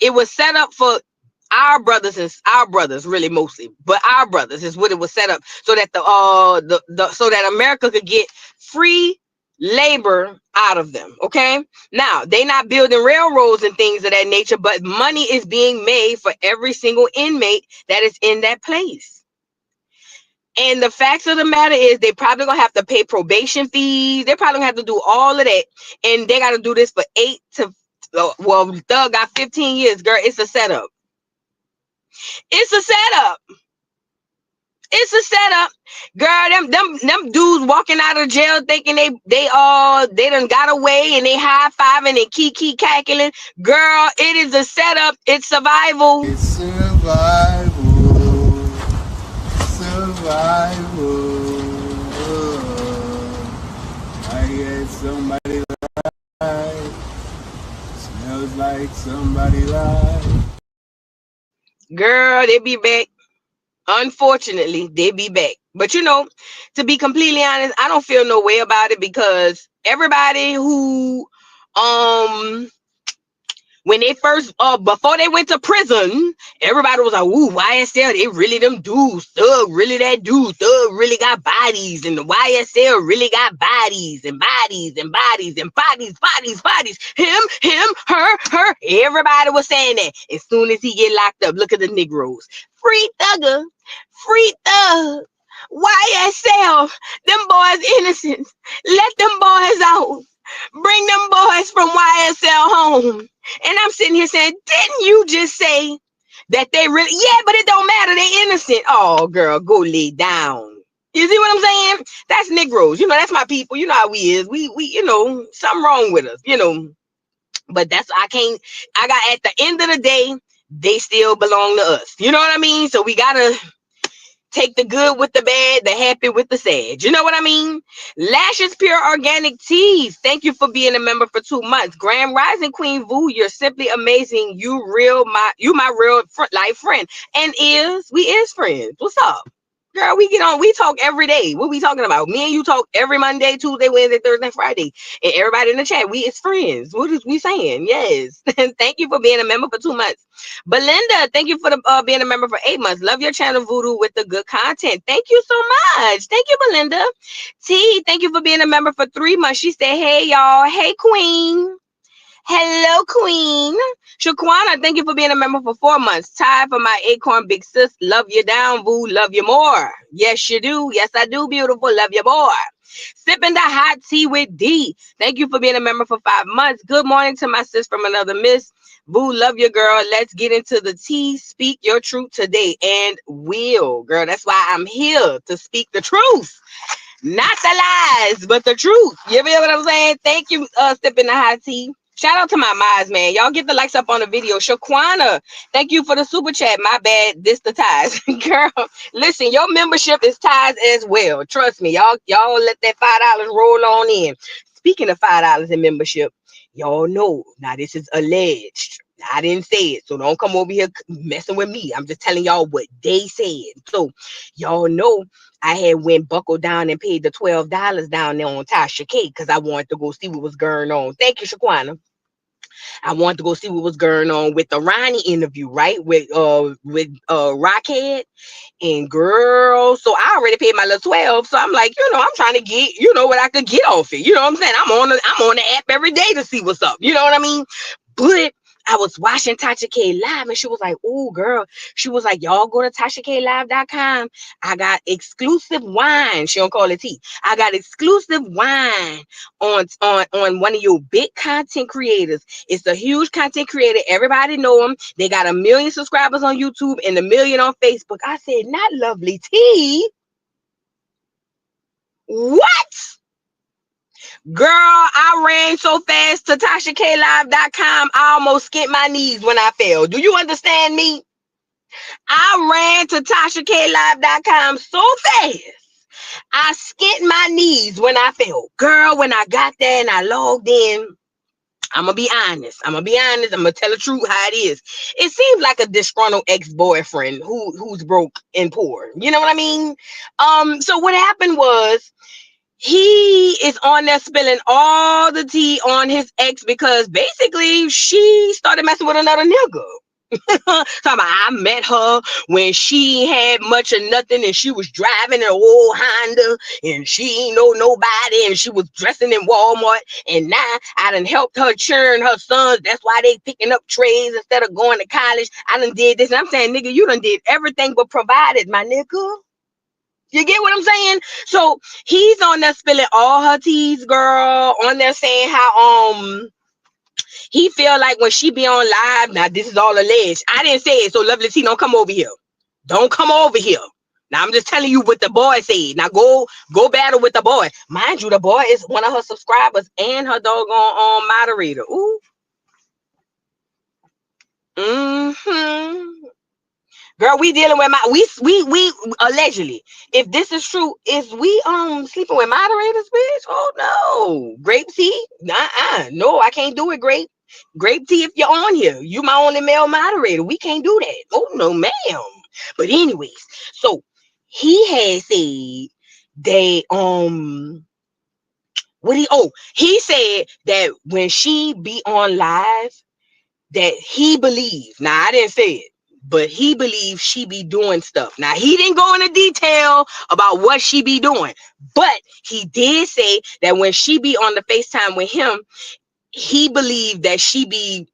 It was set up for our brothers and our brothers, really mostly, but our brothers is what it was set up so that so that America could get free labor out of them. Okay, now they not building railroads and things of that nature, but money is being made for every single inmate that is in that place. And the facts of the matter is they probably gonna have to pay probation fees. They're probably gonna have to do all of that, and they got to do this for 8 to well, Thug got 15 years. Girl, it's a setup. It's a setup. It's a setup. Girl, them dudes walking out of jail thinking they done got away and they high-fiving and kiki cackling. Girl, it is a setup. It's survival. It's survival. Survival. I get somebody lied. Smells like somebody lied. Girl, they be back. Unfortunately, they be back. But you know, to be completely honest, I don't feel no way about it because everybody who when they first before they went to prison, everybody was like, ooh, YSL, they really them dudes. Thug really that dude. Thug really got bodies, and the YSL really got bodies and bodies and bodies and bodies. Him, her. Everybody was saying that. As soon as he get locked up, look at the Negroes. Free Thugger, free Thug. YSL, them boys innocent. Let them boys out. Bring them boys from YSL home. And I'm sitting here saying, didn't you just say that they really, yeah, but it don't matter. They innocent. Oh, girl, go lay down. You see what I'm saying? That's Negroes. You know, that's my people. You know how we is. We, you know, something wrong with us, you know. But that's, at the end of the day, they still belong to us. You know what I mean? So we got to take the good with the bad, the happy with the sad. You know what I mean? Lashes Pure Organic Teas. Thank you for being a member for 2 months. Grand Rising Queen Vu, you're simply amazing. You my real life friend. And we is friends. What's up? Girl, we get on, we talk every day. What we talking about? Me and you talk every Monday, Tuesday, Wednesday, Thursday, Friday. And everybody in the chat, we is friends. What is we saying? Yes. Thank you for being a member for 2 months. Belinda, thank you for being a member for 8 months. Love your channel, Voodoo, with the good content. Thank you so much. Thank you, Belinda. T, thank you for being a member for 3 months. She said, hey, y'all. Hey, Queen. Hello, Queen. Shaquana, thank you for being a member for 4 months. Ty for my acorn big sis. Love you down, boo. Love you more. Yes, you do. Yes, I do, beautiful. Love you more. Sipping the hot tea with D. Thank you for being a member for 5 months. Good morning to my sis from another miss. Boo, love you, girl. Let's get into the tea. Speak your truth today. And will, girl. That's why I'm here to speak the truth. Not the lies, but the truth. You feel what I'm saying? Thank you, Sipping the hot tea. Shout out to my mods, man. Y'all get the likes up on the video. Shaquana, thank you for the super chat. My bad. This the ties. Girl, listen, your membership is ties as well. Trust me. Y'all let that $5 roll on in. Speaking of $5 in membership, y'all know. Now, this is alleged. I didn't say it, so don't come over here messing with me. I'm just telling y'all what they said. So, y'all know I had went buckled down and paid the $12 down there on Tasha K because I wanted to go see what was going on. Thank you, Shaquana. I wanted to go see what was going on with the Ronnie interview, right? With Rockhead. And girl, so I already paid my little 12. So I'm like, I'm trying to get, what I could get off it. You know what I'm saying? I'm on the app every day to see what's up. You know what I mean? But I was watching Tasha K live and she was like, oh, girl. She was like, y'all go to TashaKLive.com. I got exclusive wine. She don't call it tea. I got exclusive wine on one of your big content creators. It's a huge content creator. Everybody know them. They got 1 million subscribers on YouTube and 1 million on Facebook. I said, not Lovely Tea. What? Girl, I ran so fast to TashaKLive.com, I almost skipped my knees when I fell. Do you understand me? I ran to TashaKLive.com so fast, I skipped my knees when I fell. Girl, when I got there and I logged in, I'm going to be honest. I'm going to tell the truth how it is. It seems like a disgruntled ex-boyfriend who's broke and poor. You know what I mean? So what happened was, he is on there spilling all the tea on his ex because basically she started messing with another nigga. Talking about, I met her when she had much of nothing and she was driving an old Honda and she ain't know nobody and she was dressing in Walmart, and now I done helped her churn her sons. That's why they picking up trays instead of going to college. I done did this. And I'm saying, nigga, you done did everything but provided, my nigga. You get what I'm saying? So he's on there spilling all her teas, girl, on there saying how he feel like when she be on live, now this is all alleged. I didn't say it, so Lovely T, don't come over here. Don't come over here. Now I'm just telling you what the boy said. Now go battle with the boy. Mind you, the boy is one of her subscribers and her doggone moderator. Ooh. Girl, we dealing with we allegedly. If this is true, is we sleeping with moderators, bitch? Oh no. Grape tea? No, I can't do it, Grape tea. If you're on here, you my only male moderator. We can't do that. Oh no, ma'am. But anyways, so he had said that he said that when she be on live, that he believed. Now I didn't say it, but he believes she be doing stuff. Now he didn't go into detail about what she be doing, but he did say that when she be on the FaceTime with him, he believed that she be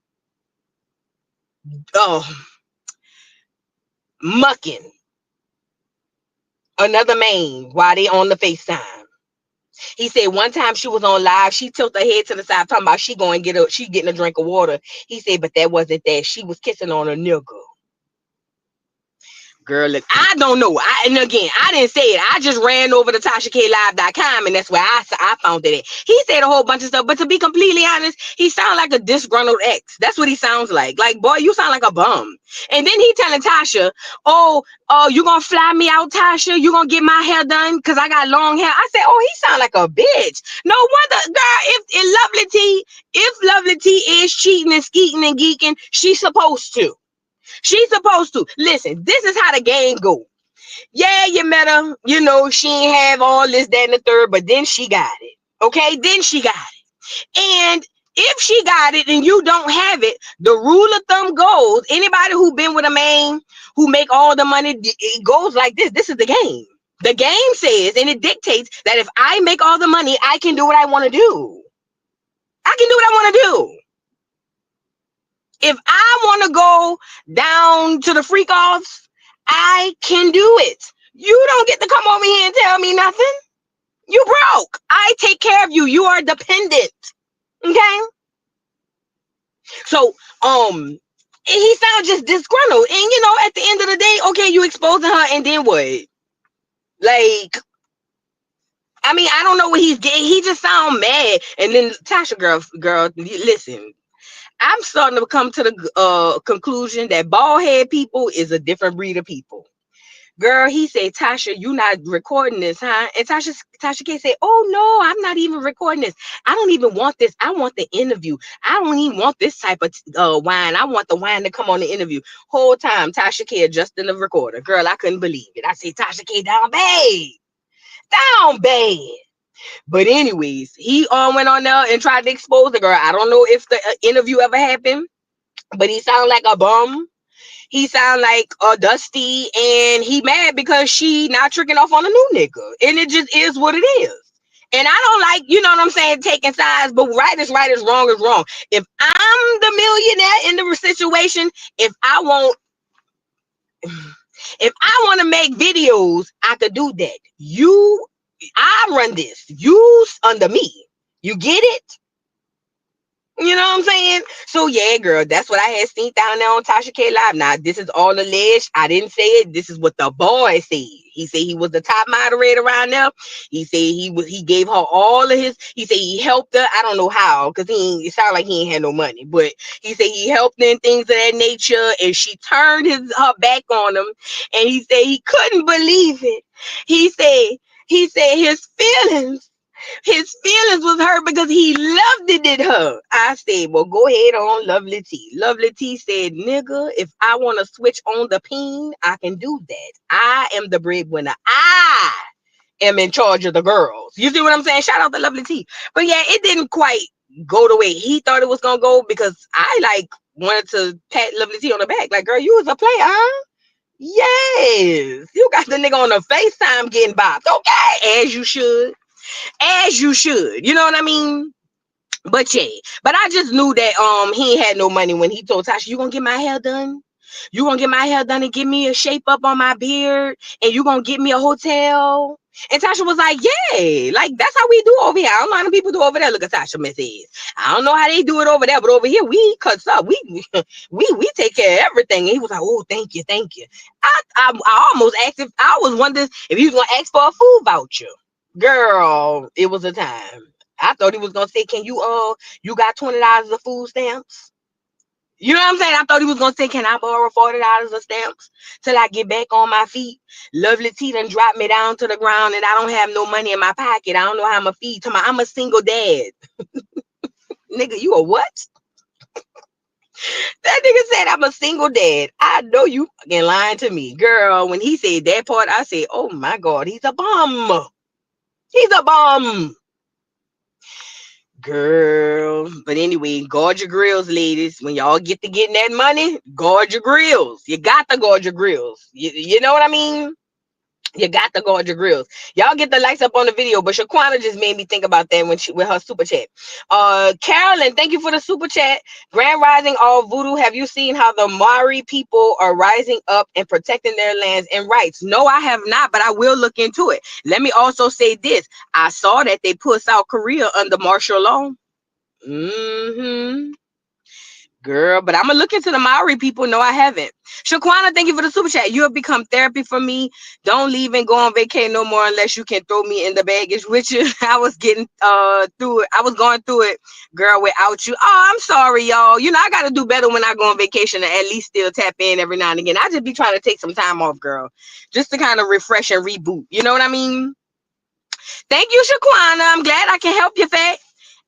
mucking another man while they on the FaceTime. He said one time she was on live, she tilted her head to the side talking about she getting a drink of water. He said, but that wasn't that. She was kissing on a nigga. Girl, look, I don't know. And again, I didn't say it. I just ran over to TashaKLive.com and that's where I found it at. He said a whole bunch of stuff, but to be completely honest, he sounds like a disgruntled ex. That's what he sounds like. Like, boy, you sound like a bum. And then he telling Tasha, oh, you gonna fly me out, Tasha? You gonna get my hair done because I got long hair? I said, oh, he sound like a bitch. No wonder, girl, if Lovely T is cheating and skeeting and geeking, she's supposed to. She's supposed to. Listen, this is how the game go. Yeah, you met her. You know, she ain't have all this, that, and the third, but then she got it. Okay? Then she got it. And if she got it and you don't have it, the rule of thumb goes, anybody who been with a man who make all the money, it goes like this. This is the game. The game says, and it dictates that if I make all the money, I can do what I want to do. I can do what I want to do. If I want to go down to the freak offs, I can do it. You don't get to come over here and tell me nothing. You broke. I take care of you. You are dependent. Okay? So, he sounds just disgruntled. And, you know, at the end of the day, okay, you exposing her and then what? Like, I mean, I don't know what he's getting. He just sound mad. And then Tasha, girl, listen. I'm starting to come to the conclusion that bald head people is a different breed of people. Girl, he said, Tasha, you not recording this, huh? And Tasha K said, oh, no, I'm not even recording this. I don't even want this. I want the interview. I don't even want this type of wine. I want the wine to come on the interview. Whole time, Tasha K adjusting the recorder. Girl, I couldn't believe it. I said, Tasha K, down bad. Down bad. But anyways, he went on there and tried to expose the girl. I don't know if the interview ever happened, but he sounded like a bum. He sound like Dusty, and he mad because she not tricking off on a new nigga. And it just is what it is. And I don't like, you know what I'm saying, taking sides, but right is wrong is wrong. If I'm the millionaire in the situation, if I want to make videos, I could do that. I run this. You under me. You get it? You know what I'm saying? So yeah, girl, that's what I had seen down there on Tasha K Live. Now, this is all alleged. I didn't say it. This is what the boy said. He said he was the top moderator around there. He said he gave her all of his, he said he helped her. I don't know how, because it sounded like he ain't had no money, but he said he helped her and things of that nature, and she turned her back on him, and he said he couldn't believe it. He said his feelings was hurt because he loved it in her. I said, well, go ahead on, Lovely T. Lovely T said, nigga, if I want to switch on the peen, I can do that. I am the breadwinner. I am in charge of the girls. girls. You see what I'm saying? Shout out to Lovely T. But yeah, it didn't quite go the way he thought it was gonna go, because I like wanted to pat Lovely T on the back. Like, girl, you was a player, huh? Yes. You got the nigga on the FaceTime getting bopped. Okay, as you should. As you should. You know what I mean? But yeah, but I just knew that he ain't had no money when he told Tasha, you gonna get my hair done? You gonna get my hair done and give me a shape up on my beard, and you gonna get me a hotel? And Tasha was like, yeah, like that's how we do over here. I don't know how people do over there. Look at Tasha Message. I don't know how they do it over there, but over here we cuts up. We take care of everything. And he was like, oh, thank you, thank you. I almost asked if I was wondering if he was gonna ask for a food voucher. Girl, it was a time. I thought he was gonna say, can you got $20 of food stamps? You know what I'm saying? I thought he was gonna say, can I borrow $40 of stamps till I get back on my feet? Lovely T done dropped me down to the ground and I don't have no money in my pocket. I don't know how I'm gonna feed. I'm a single dad. Nigga, you a what? That nigga said I'm a single dad. I know you fucking lying to me. Girl, when he said that part, I said, oh my God, he's a bum. He's a bum. Girl, but anyway, guard your grills, ladies. When y'all get to getting that money, guard your grills. You got to guard your grills. You know what I mean? You got to guard your grills. Y'all get the likes up on the video, but Shaquana just made me think about that when with her super chat. Carolyn, thank you for the super chat. Grand Rising, all voodoo. Have you seen how the Maori people are rising up and protecting their lands and rights? No, I have not, but I will look into it. Let me also say this. I saw that they put South Korea under martial law. Girl, but I'm gonna look into the Maori people. No, I haven't. Shaquana, thank you for the super chat. You have become therapy for me. Don't leave and go on vacation no more unless you can throw me in the baggage with you. I was getting through it. I was going through it, girl, without you. Oh, I'm sorry, y'all. You know, I gotta do better when I go on vacation and at least still tap in every now and again. I just be trying to take some time off, girl, just to kind of refresh and reboot. You know what I mean? Thank you, Shaquana. I'm glad I can help you, Fat.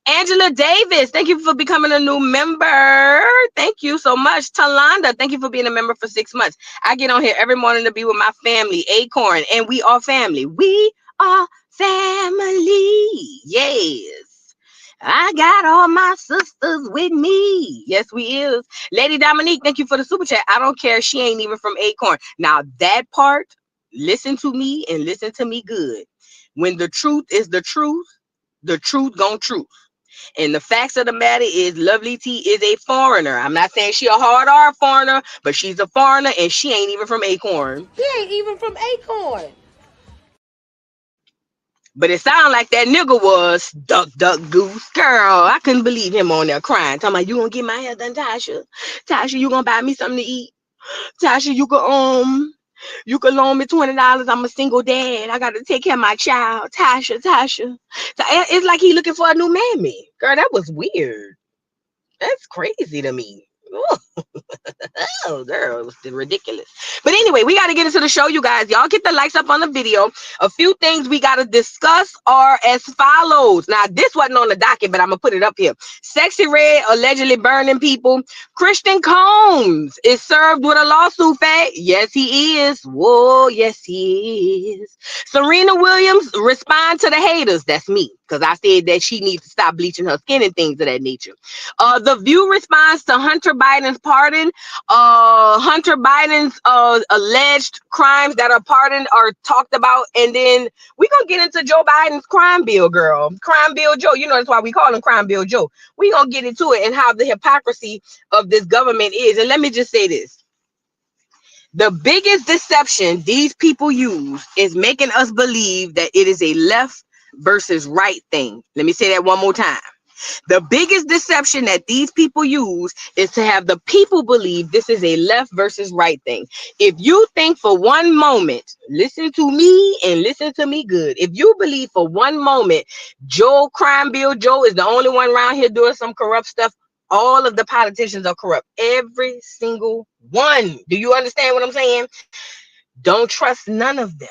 Angela Davis, thank you for becoming a new member. Thank you so much. Talanda, thank you for being a member for 6 months. I get on here every morning to be with my family, Acorn, and we are family. We are family. Yes. I got all my sisters with me. Yes, we is. Lady Dominique, thank you for the super chat. I don't care. She ain't even from Acorn. Now, that part, listen to me and listen to me good. When the truth is the truth gon' truth. And the facts of the matter is Lovely T is a foreigner. I'm not saying she a hard R foreigner, but she's a foreigner and she ain't even from Acorn. She ain't even from Acorn. But it sounded like that nigga was duck, goose. Girl, I couldn't believe him on there crying. Talking about, you gonna get my hair done, Tasha? Tasha, you gonna buy me something to eat? Tasha, you could loan me $20. I'm a single dad. I got to take care of my child. Tasha. It's like he looking for a new mammy. Girl, that was weird. That's crazy to me. Oh, girl, it was ridiculous. But anyway, we got to get into the show, you guys. Y'all get the likes up on the video. A few things we got to discuss are as follows. Now, this wasn't on the docket, but I'm going to put it up here. Sexyy Red allegedly burning people. Christian Combs is served with a lawsuit, Fat. Yes, he is. Whoa, yes, he is. Serena Williams respond to the haters. That's me, because I said that she needs to stop bleaching her skin and things of that nature. The View responds to Hunter Biden's pardon. Hunter Biden's alleged crimes that are pardoned are talked about, and then we're gonna get into Joe Biden's crime bill, girl. Crime bill Joe. You know that's why we call him Crime Bill Joe. We're gonna get into it and how the hypocrisy of this government is. And let me just say this. The biggest deception these people use is making us believe that it is a left versus right thing. Let me say that one more time. The biggest deception that these people use is to have the people believe this is a left versus right thing. If you think for one moment, listen to me and listen to me good. If you believe for one moment Crime Bill Joe is the only one around here doing some corrupt stuff, all of the politicians are corrupt. Every single one. Do you understand what I'm saying? Don't trust none of them.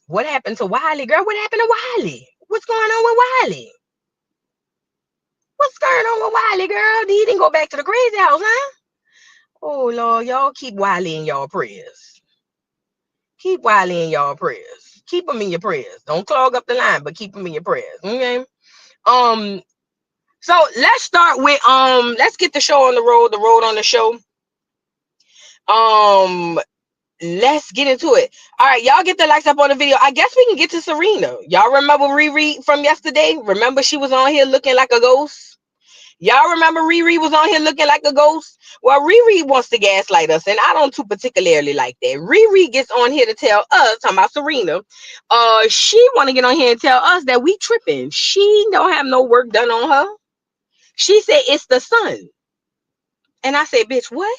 What happened to Wiley, girl? What happened to Wiley? What's going on with Wiley? What's going on with Wiley, girl? He didn't go back to the crazy house, huh? Oh, Lord, y'all keep Wiley in y'all prayers. Keep Wiley in y'all prayers. keep them in your prayers. Don't clog up the line, but keep them in your prayers. Okay. So let's start with let's get the show on the road on the show. Let's get into it. All right, y'all get the likes up on the video. I guess we can get to Serena. Y'all remember Riri from yesterday? Remember she was on here looking like a ghost? Y'all remember Riri was on here looking like a ghost? Well, Riri wants to gaslight us, and I don't too particularly like that. Riri gets on here to tell us, talking about Serena, she want to get on here and tell us that we tripping. She don't have no work done on her. She said it's the sun. And I said, bitch, what?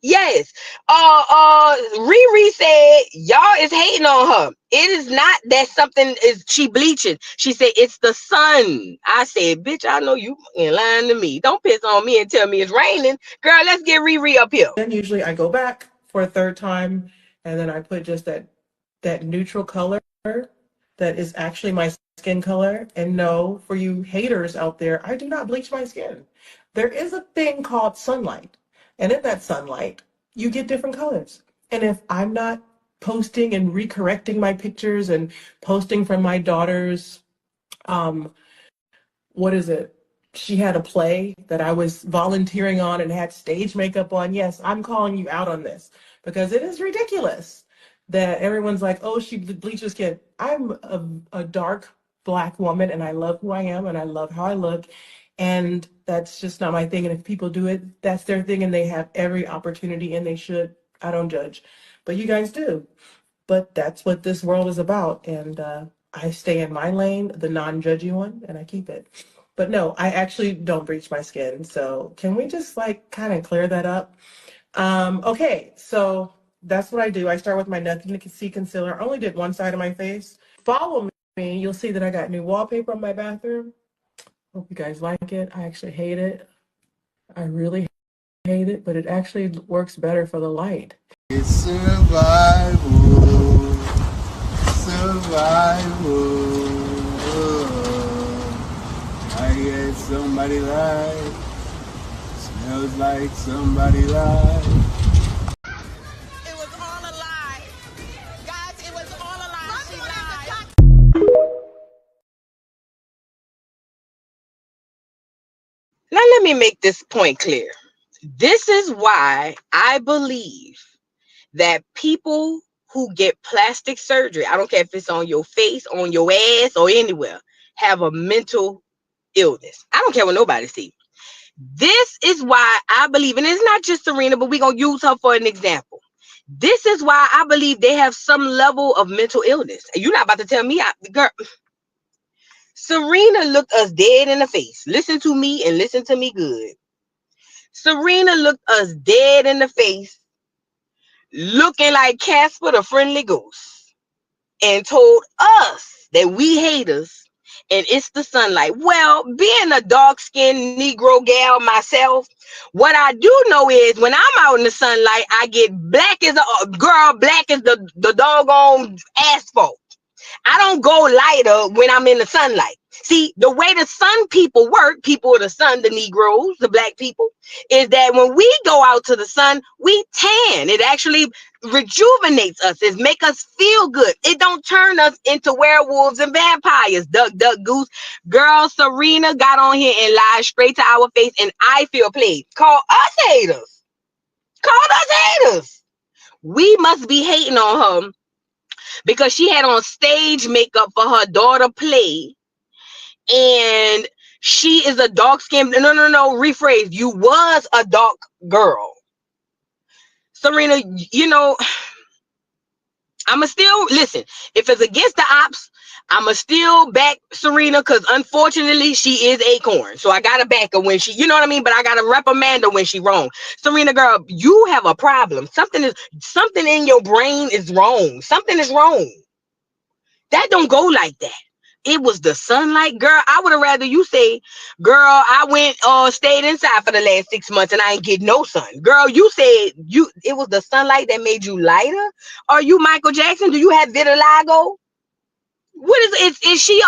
Yes. Riri said y'all is hating on her. It is not that something is she bleaching. She said it's the sun. I said, bitch, I know you lying to me. Don't piss on me and tell me it's raining. Girl, let's get Riri up here. Then usually I go back for a third time, and then I put just that neutral color that is actually my skin color. And no, for you haters out there, I do not bleach my skin. There is a thing called sunlight. And in that sunlight, you get different colors. And if I'm not posting and recorrecting my pictures and posting from my daughter's, what is it? She had a play that I was volunteering on and had stage makeup on. Yes, I'm calling you out on this because it is ridiculous that everyone's like, oh, she bleaches skin. I'm a dark Black woman and I love who I am and I love how I look. And that's just not my thing. And if people do it, that's their thing and they have every opportunity and they should. I don't judge. But you guys do. But that's what this world is about. And I stay in my lane, the non-judgy one, and I keep it. But no, I actually don't bleach my skin. So can we just like kind of clear that up? Okay, so that's what I do. I start with my Nothing to See concealer. I only did one side of my face. Follow me. You'll see that I got new wallpaper on my bathroom. Hope you guys like it. I actually hate it. I really hate it, but it actually works better for the light. It's survival. I guess somebody lied. Smells like somebody lied. It was all a lie. Guys, it was all a lie. She lied. Now let me make this point clear. This is why I believe that people who get plastic surgery, I don't care if it's on your face, on your ass, or anywhere, have a mental illness. I don't care what nobody sees. This is why I believe, and it's not just Serena, but we're going to use her for an example. This is why I believe they have some level of mental illness. You're not about to tell me, girl. Serena looked us dead in the face. Listen to me and listen to me good. Serena looked us dead in the face, looking like Casper the Friendly Ghost, and told us that we haters and it's the sunlight. Well, being a dark-skinned Negro gal myself, what I do know is when I'm out in the sunlight, I get black as a girl, black as the doggone asphalt. I don't go lighter when I'm in the sunlight. See, the way the sun people work, people of the sun, the Negroes, the black people, is that when we go out to the sun, we tan. It actually rejuvenates us. It makes us feel good. It don't turn us into werewolves and vampires. Duck, duck, goose. Girl, Serena got on here and lied straight to our face, and I feel played. Call us haters. Call us haters. We must be hating on her because she had on stage makeup for her daughter play, and she is a dark skinned. No, rephrase. You was a dark girl, Serena. You know, I'ma still listen. If it's against the ops, I'ma still back Serena because unfortunately she is Acorn. So I gotta back her when she, you know what I mean? But I gotta reprimand her when she wrong. Serena, girl, you have a problem. Something in your brain is wrong. Something is wrong. That don't go like that. It was the sunlight, girl. I would have rather you say, girl, I went stayed inside for the last 6 months and I ain't get no sun. Girl, you said it was the sunlight that made you lighter. Are you Michael Jackson? Do you have vitiligo? What is she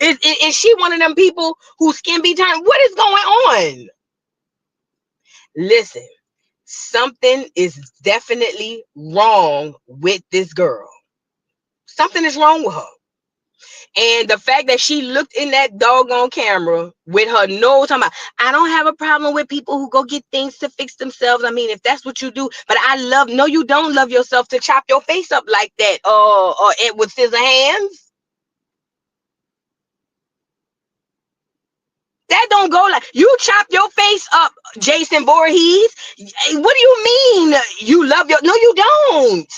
is she one of them people whose skin be turned? What is going on? Listen, something is definitely wrong with this girl. Something is wrong with her. And the fact that she looked in that doggone camera with her nose, talking about, I don't have a problem with people who go get things to fix themselves. I mean, if that's what you do, but no, you don't love yourself to chop your face up like that, or with scissor hands. That don't go like you chop your face up, Jason Voorhees. What do you mean you love no, you don't.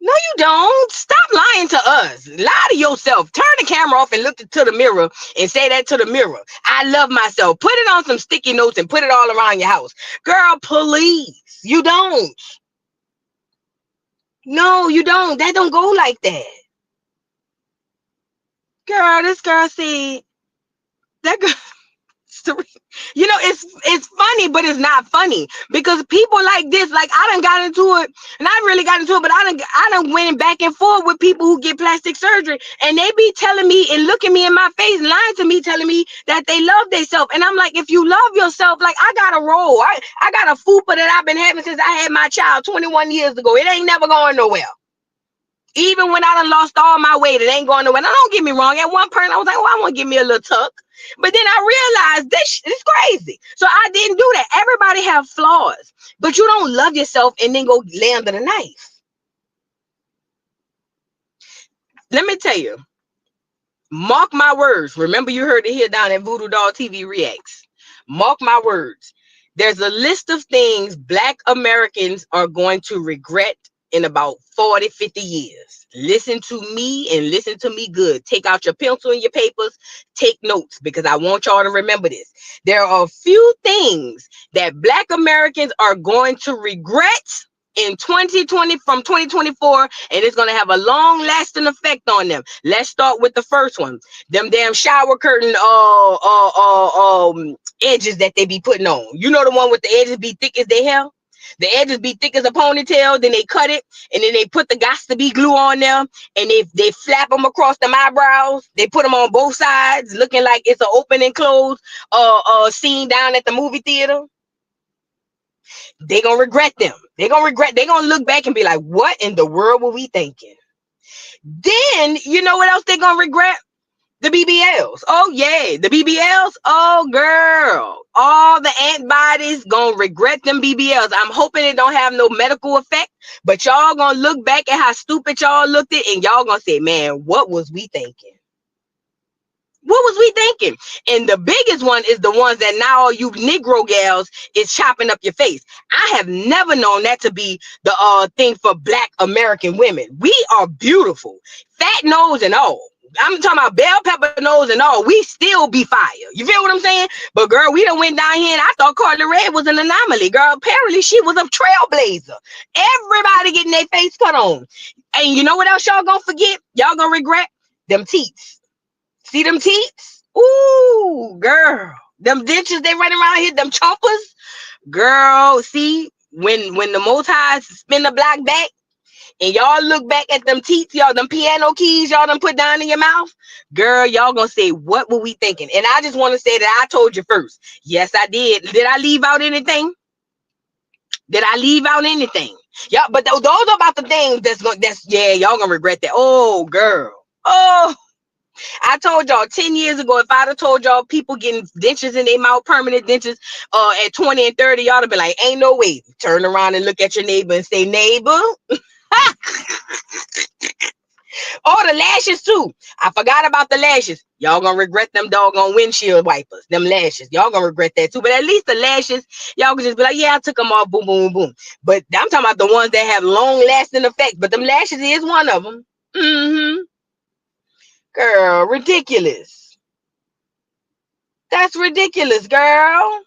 No, you don't. Stop lying to us. Lie to yourself. Turn the camera off and look to the mirror and say that to the mirror. I love myself. Put it on some sticky notes and put it all around your house. Girl, please. You don't. No, you don't. That don't go like that. Girl, this girl said, that girl, you know, it's funny, but it's not funny because people like this, like I done got into it, and I really got into it, but I done went back and forth with people who get plastic surgery, and they be telling me and looking me in my face, lying to me, telling me that they love themselves, and I'm like, if you love yourself, like I got a roll, I got a fupa that I've been having since I had my child 21 years ago. It ain't never going nowhere. Even when I done lost all my weight, it ain't going nowhere. Now, don't get me wrong. At one point, I was like, well, I want to give me a little tuck. But then I realized this is crazy. So I didn't do that. Everybody have flaws. But you don't love yourself and then go lay under the knife. Let me tell you. Mark my words. Remember, you heard it here down at Voodoo Doll TV Reacts. Mark my words. There's a list of things Black Americans are going to regret in about 40, 50 years. Listen to me and listen to me good. Take out your pencil and your papers. Take notes because I want y'all to remember this. There are a few things that Black Americans are going to regret in 2020 from 2024, and it's going to have a long lasting effect on them. Let's start with the first one. Them damn shower curtain edges that they be putting on. You know, the one with the edges be thick as they hell. The edges be thick as a ponytail, then they cut it, and then they put the gots to be glue on there, and they flap them across the eyebrows. They put them on both sides, looking like it's an open and close scene down at the movie theater. They gonna regret them. They gonna look back and be like, what in the world were we thinking? Then, you know what else they gonna regret? The BBLs. Oh, yeah. The BBLs. Oh, girl. All the antibodies gonna regret them BBLs. I'm hoping it don't have no medical effect, but y'all gonna look back at how stupid y'all looked at, and y'all gonna say, man, what was we thinking? What was we thinking? And the biggest one is the ones that now all you Negro gals is chopping up your face. I have never known that to be the thing for Black American women. We are beautiful. Fat nose and all. I'm talking about bell pepper nose and all. We still be fire. You feel what I'm saying? But girl, we done went down here and I thought Carly Red was an anomaly. Girl, apparently she was a trailblazer. Everybody getting their face cut on. And you know what else y'all gonna forget? Y'all gonna regret? Them teeth. See them teeth? Ooh, girl. Them dentures they running around here, them choppers. Girl, see, when the Most High spin the block back, and y'all look back at them teeth, y'all, them piano keys y'all done put down in your mouth, girl, y'all gonna say, what were we thinking? And I just want to say that I told you first. Yes, I did. Did I leave out anything? Did I leave out anything? Yeah, but those are about the things y'all gonna regret that. Oh, girl. Oh, I told y'all 10 years ago, if I'd have told y'all people getting dentures in their mouth, permanent dentures at 20 and 30, y'all would be like, ain't no way. Turn around and look at your neighbor and say, neighbor. Oh, the lashes too. I forgot about the lashes. Y'all gonna regret them doggone windshield wipers, them lashes. Y'all gonna regret that too. But at least the lashes, y'all can just be like, yeah, I took them off, boom, boom, boom. But I'm talking about the ones that have long lasting effects. But them lashes is one of them. Girl, ridiculous. That's ridiculous, girl.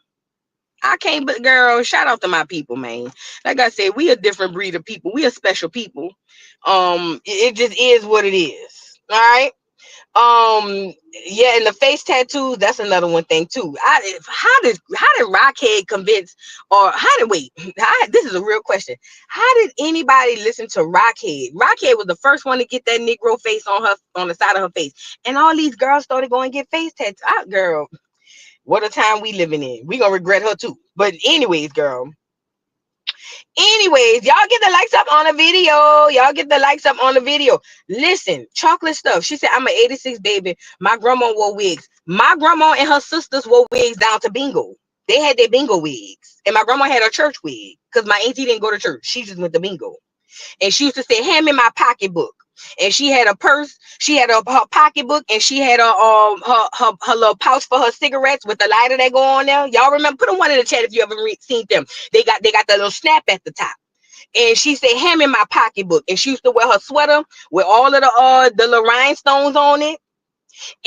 I can't, but girl, shout out to my people, man. Like I said, we a different breed of people. We a special people. It just is what it is. All right. Yeah, and the face tattoos, that's another one thing too. How did Rockhead convince, or this is a real question. How did anybody listen to Rockhead? Rockhead was the first one to get that Negro face on the side of her face, and all these girls started going to get face tattoos. Girl, What a time we living in. We gonna regret her too. But anyways, girl. Anyways, y'all get the likes up on the video. Y'all get the likes up on the video. Listen, chocolate stuff. She said, I'm an 86 baby. My grandma wore wigs. My grandma and her sisters wore wigs down to bingo. They had their bingo wigs. And my grandma had a church wig. Because my auntie didn't go to church. She just went to bingo. And she used to say, hand me my pocketbook. And she had a purse, she had her pocketbook, and she had her little pouch for her cigarettes with the lighter that go on there. Y'all remember? Put them one in the chat if you ever seen them. They got the little snap at the top. And she said, hand me my pocketbook. And she used to wear her sweater with all of the little rhinestones on it.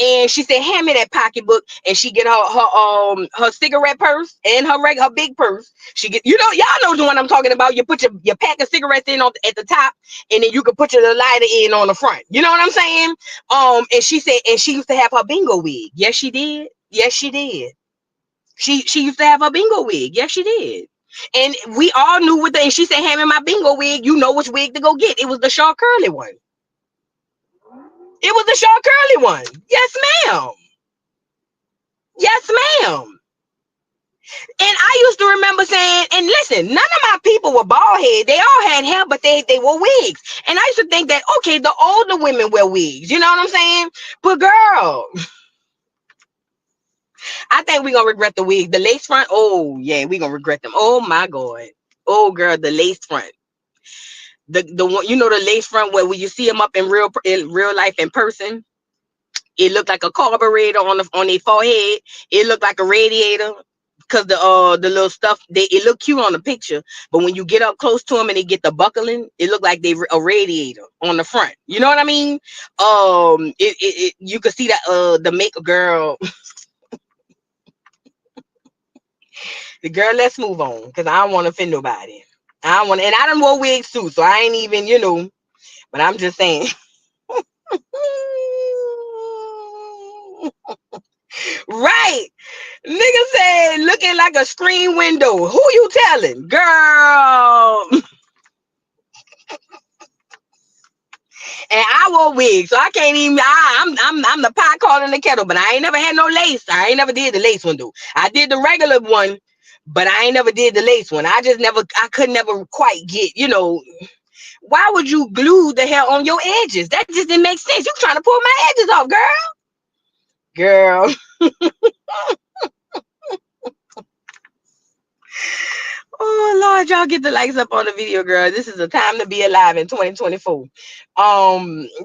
And she said, hand me that pocketbook. And she get her cigarette purse and her big purse. She get, y'all know the one I'm talking about. You put your pack of cigarettes in at the top, and then you can put your lighter in on the front. You know what I'm saying? And she said, and she used to have her bingo wig. Yes, she did. Yes, she did. She used to have her bingo wig. Yes, she did. And we all knew and she said, hand me my bingo wig. You know which wig to go get. It was the short curly one. It was the short curly one. Yes, ma'am. Yes, ma'am. And I used to remember saying, and listen, none of my people were bald head. They all had hair, but they wore wigs. And I used to think that, okay, the older women wear wigs. You know what I'm saying? But girl, I think we're going to regret the wig. The lace front, oh, yeah, we're going to regret them. Oh, my God. Oh, girl, the lace front. The one, the lace front where when you see them up in real life in person, it looked like a carburetor on their forehead. It looked like a radiator because the little stuff, it looked cute on the picture, but when you get up close to them and they get the buckling, it looked like they a radiator on the front. You know what I mean? You could see that the makeup girl. The girl, let's move on because I don't want to offend nobody. And I done wore wigs too, so I ain't even, but I'm just saying. Right. Nigga said looking like a screen window. Who you telling? Girl. And I wore wigs, so I can't even. I'm the pot calling the kettle, but I ain't never had no lace. I ain't never did the lace one though. I did the regular one, but I ain't never did the lace one. I could never quite get, why would you glue the hair on your edges? That just didn't make sense. You trying to pull my edges off, girl. Oh Lord, y'all get the likes up on the video, girl. This is a time to be alive in 2024.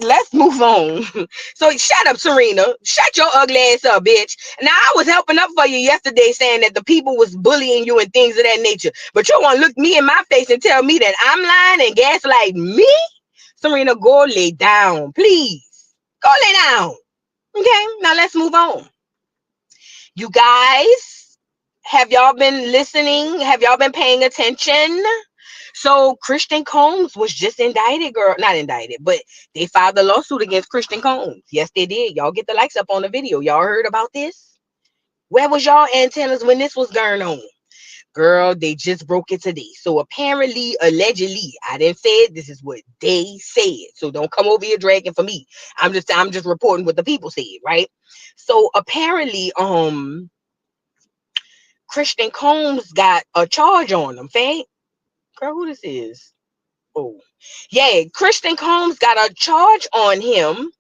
Let's move on. So shut up, Serena. Shut your ugly ass up, bitch. Now I was helping up for you yesterday saying that the people was bullying you and things of that nature. But you want to look me in my face and tell me that I'm lying and gaslight me? Serena, go lay down, please. Go lay down. Okay, now let's move on. You guys, have y'all been listening? Have y'all been paying attention? So Christian Combs was just indicted, girl. Not indicted, but they filed a lawsuit against Christian Combs. Yes, they did. Y'all get the likes up on the video. Y'all heard about this? Where was y'all antennas when this was going on? Girl, they just broke it today. So apparently, allegedly, I didn't say it. This is what they said. So don't come over here dragging for me. I'm just reporting what the people said, right? So apparently, Christian Combs got a charge on him. Faye? Girl, who this is? Oh, yeah. Christian Combs got a charge on him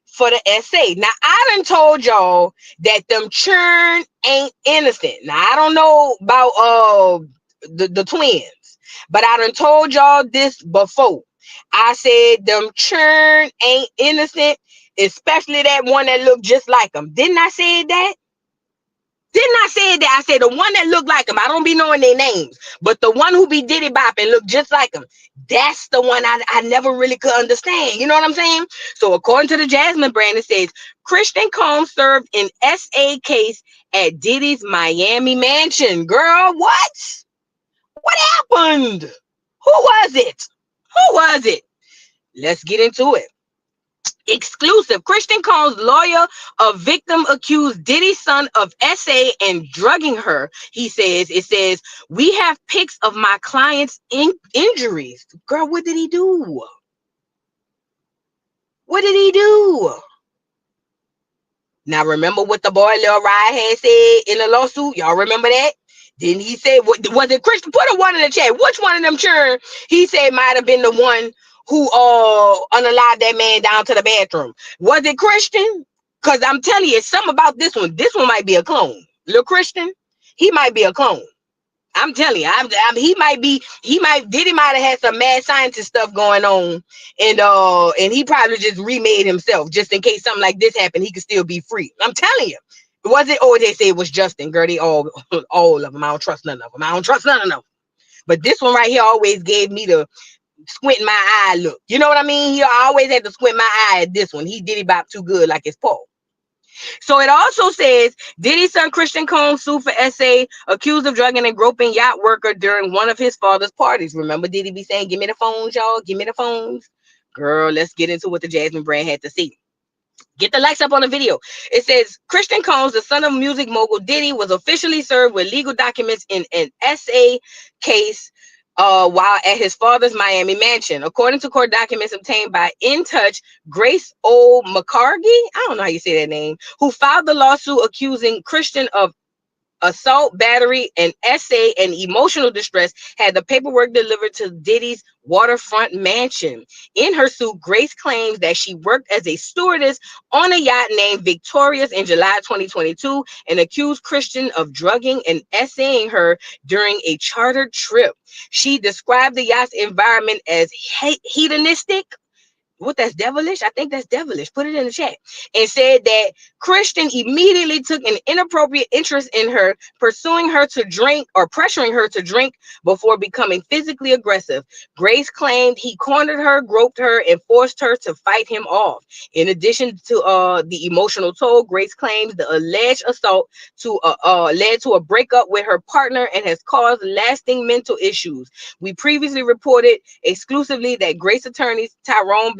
for the essay. Now, I done told y'all that them churn ain't innocent. Now, I don't know about the twins, but I done told y'all this before. I said them churn ain't innocent, especially that one that looked just like them. Didn't I say that? Didn't I say that? I said the one that looked like him. I don't be knowing their names, but the one who be diddy bopping look just like him. That's the one I never really could understand. You know what I'm saying? So according to the Jasmine brand, it says Christian Combs served in SA case at Diddy's Miami mansion. Girl, what? What happened? Who was it? Who was it? Let's get into it. Exclusive. Christian Combs' lawyer, a victim accused Diddy's son of SA and drugging her. It says, we have pics of my client's injuries. Girl, what did he do? What did he do? Now, remember what the boy Lil Ride had said in the lawsuit? Y'all remember that? Didn't he say, was it Christian? Put a one in the chat. Which one of them children he said might have been the one who unalived that man down to the bathroom? Was it Christian? Because I'm telling you, it's something about this one. This one might be a clone. Little Christian, he might be a clone. I'm telling you, Diddy might have had some mad scientist stuff going on, and he probably just remade himself just in case something like this happened. He could still be free. I'm telling you, was it? Or they say it was Justin, girl. They all of them. I don't trust none of them. I don't trust none of them. But this one right here always gave me the squint my eye look. You know what I mean? He always had to squint my eye at this one. He Diddy bop too good, like his Paul. So it also says Diddy's son Christian Combs sued for SA, accused of drugging and groping yacht worker during one of his father's parties. Remember Diddy be saying, give me the phones, y'all, give me the phones. Girl, let's get into what the Jasmine brand had to say. Get the likes up on the video. It says Christian Combs, the son of music mogul Diddy, was officially served with legal documents in an SA case while at his father's Miami mansion. According to court documents obtained by In Touch, Grace O. McCargy, I don't know how you say that name, who filed the lawsuit accusing Christian of assault, battery, and SA and emotional distress, had the paperwork delivered to Diddy's waterfront mansion. In her suit, Grace claims that she worked as a stewardess on a yacht named Victorious in July 2022 and accused Christian of drugging and SAing her during a chartered trip. She described the yacht's environment as hedonistic. What, that's devilish? I think that's devilish. Put it in the chat. And said that Christian immediately took an inappropriate interest in her, pursuing her to drink or pressuring her to drink before becoming physically aggressive. Grace claimed he cornered her, groped her, and forced her to fight him off. In addition to the emotional toll, Grace claims the alleged assault led to a breakup with her partner and has caused lasting mental issues. We previously reported exclusively that Grace attorneys Tyrone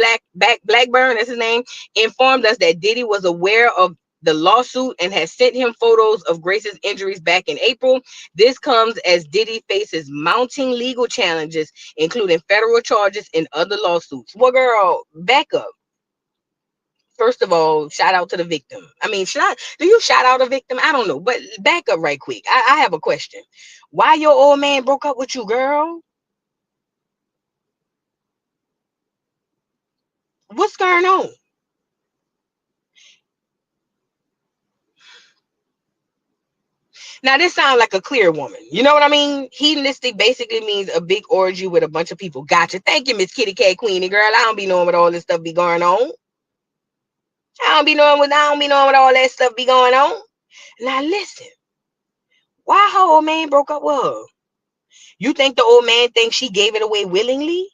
Blackburn, that's his name, informed us that Diddy was aware of the lawsuit and has sent him photos of Grace's injuries back in April. This comes as Diddy faces mounting legal challenges, including federal charges and other lawsuits. Well, girl, back up. First of all, shout out to the victim. I mean, do you shout out a victim? I don't know, but back up right quick. I have a question. Why your old man broke up with you, girl? What's going on? Now, this sounds like a clear woman. You know what I mean? Hedonistic basically means a big orgy with a bunch of people. Gotcha. Thank you, Miss Kitty Cat Queenie, girl. I don't be knowing what all this stuff be going on. I don't be knowing what all that stuff be going on. Now, listen. Why her old man broke up with her? You think the old man thinks she gave it away willingly?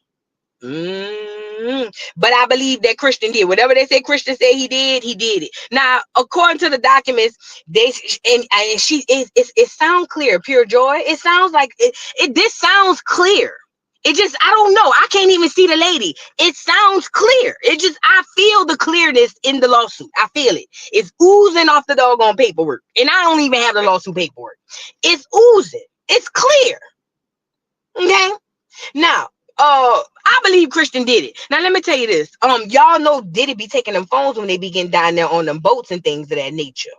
But I believe that Christian did whatever they say Christian said he did it. Now, according to the documents, it sounds clear. Pure joy. It sounds like this sounds clear. It just, I don't know. I can't even see the lady. It sounds clear. I feel the clearness in the lawsuit. I feel it. It's oozing off the doggone paperwork. And I don't even have the lawsuit paperwork. It's oozing. It's clear. Okay. Now, I believe Christian did it. Now, let me tell you this. Y'all know Diddy be taking them phones when they begin down there on them boats and things of that nature.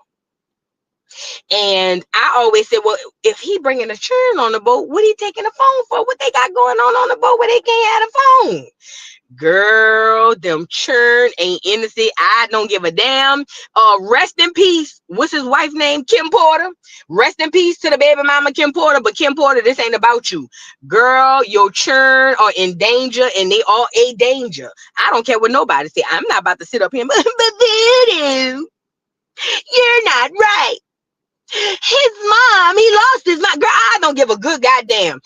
And I always said, well, if he bringing a churn on the boat, what he taking the phone for? What they got going on the boat where they can't have a phone? Girl, them churn ain't innocent. I don't give a damn. Rest in peace. What's his wife's name? Kim Porter. Rest in peace to the baby mama Kim Porter. But Kim Porter, this ain't about you. Girl, your churn are in danger and they are a danger. I don't care what nobody say. I'm not about to sit up here, but Voodoo, you're not right. His mom, he lost his mom. Girl, I don't give a good goddamn.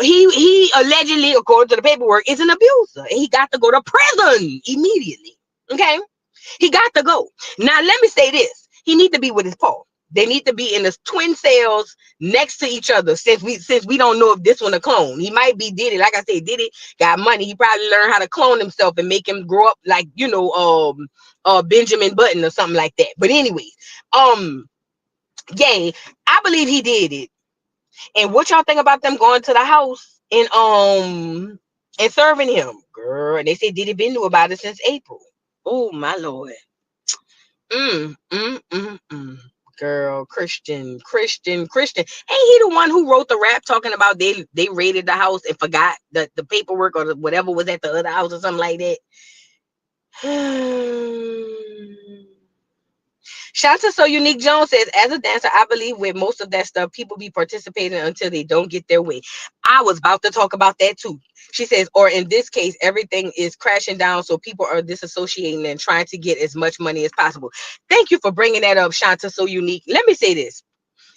He allegedly, according to the paperwork, is an abuser. And he got to go to prison immediately. Okay? He got to go. Now, let me say this. He need to be with his Paul. They need to be in the twin cells next to each other since we don't know if this one a clone. He might be Diddy. Like I said, Diddy got money. He probably learned how to clone himself and make him grow up like, Benjamin Button or something like that. But anyways, yeah, I believe he did it. And what y'all think about them going to the house and serving him? Girl, they say Diddy been knew about it since April. Oh my Lord. Girl, Christian. Ain't he the one who wrote the rap talking about they raided the house and forgot the paperwork or whatever was at the other house or something like that? Shanta So Unique Jones says, as a dancer, I believe with most of that stuff, people be participating until they don't get their way. I was about to talk about that too. She says, or in this case, everything is crashing down, so people are disassociating and trying to get as much money as possible. Thank you for bringing that up, Shanta So Unique. Let me say this,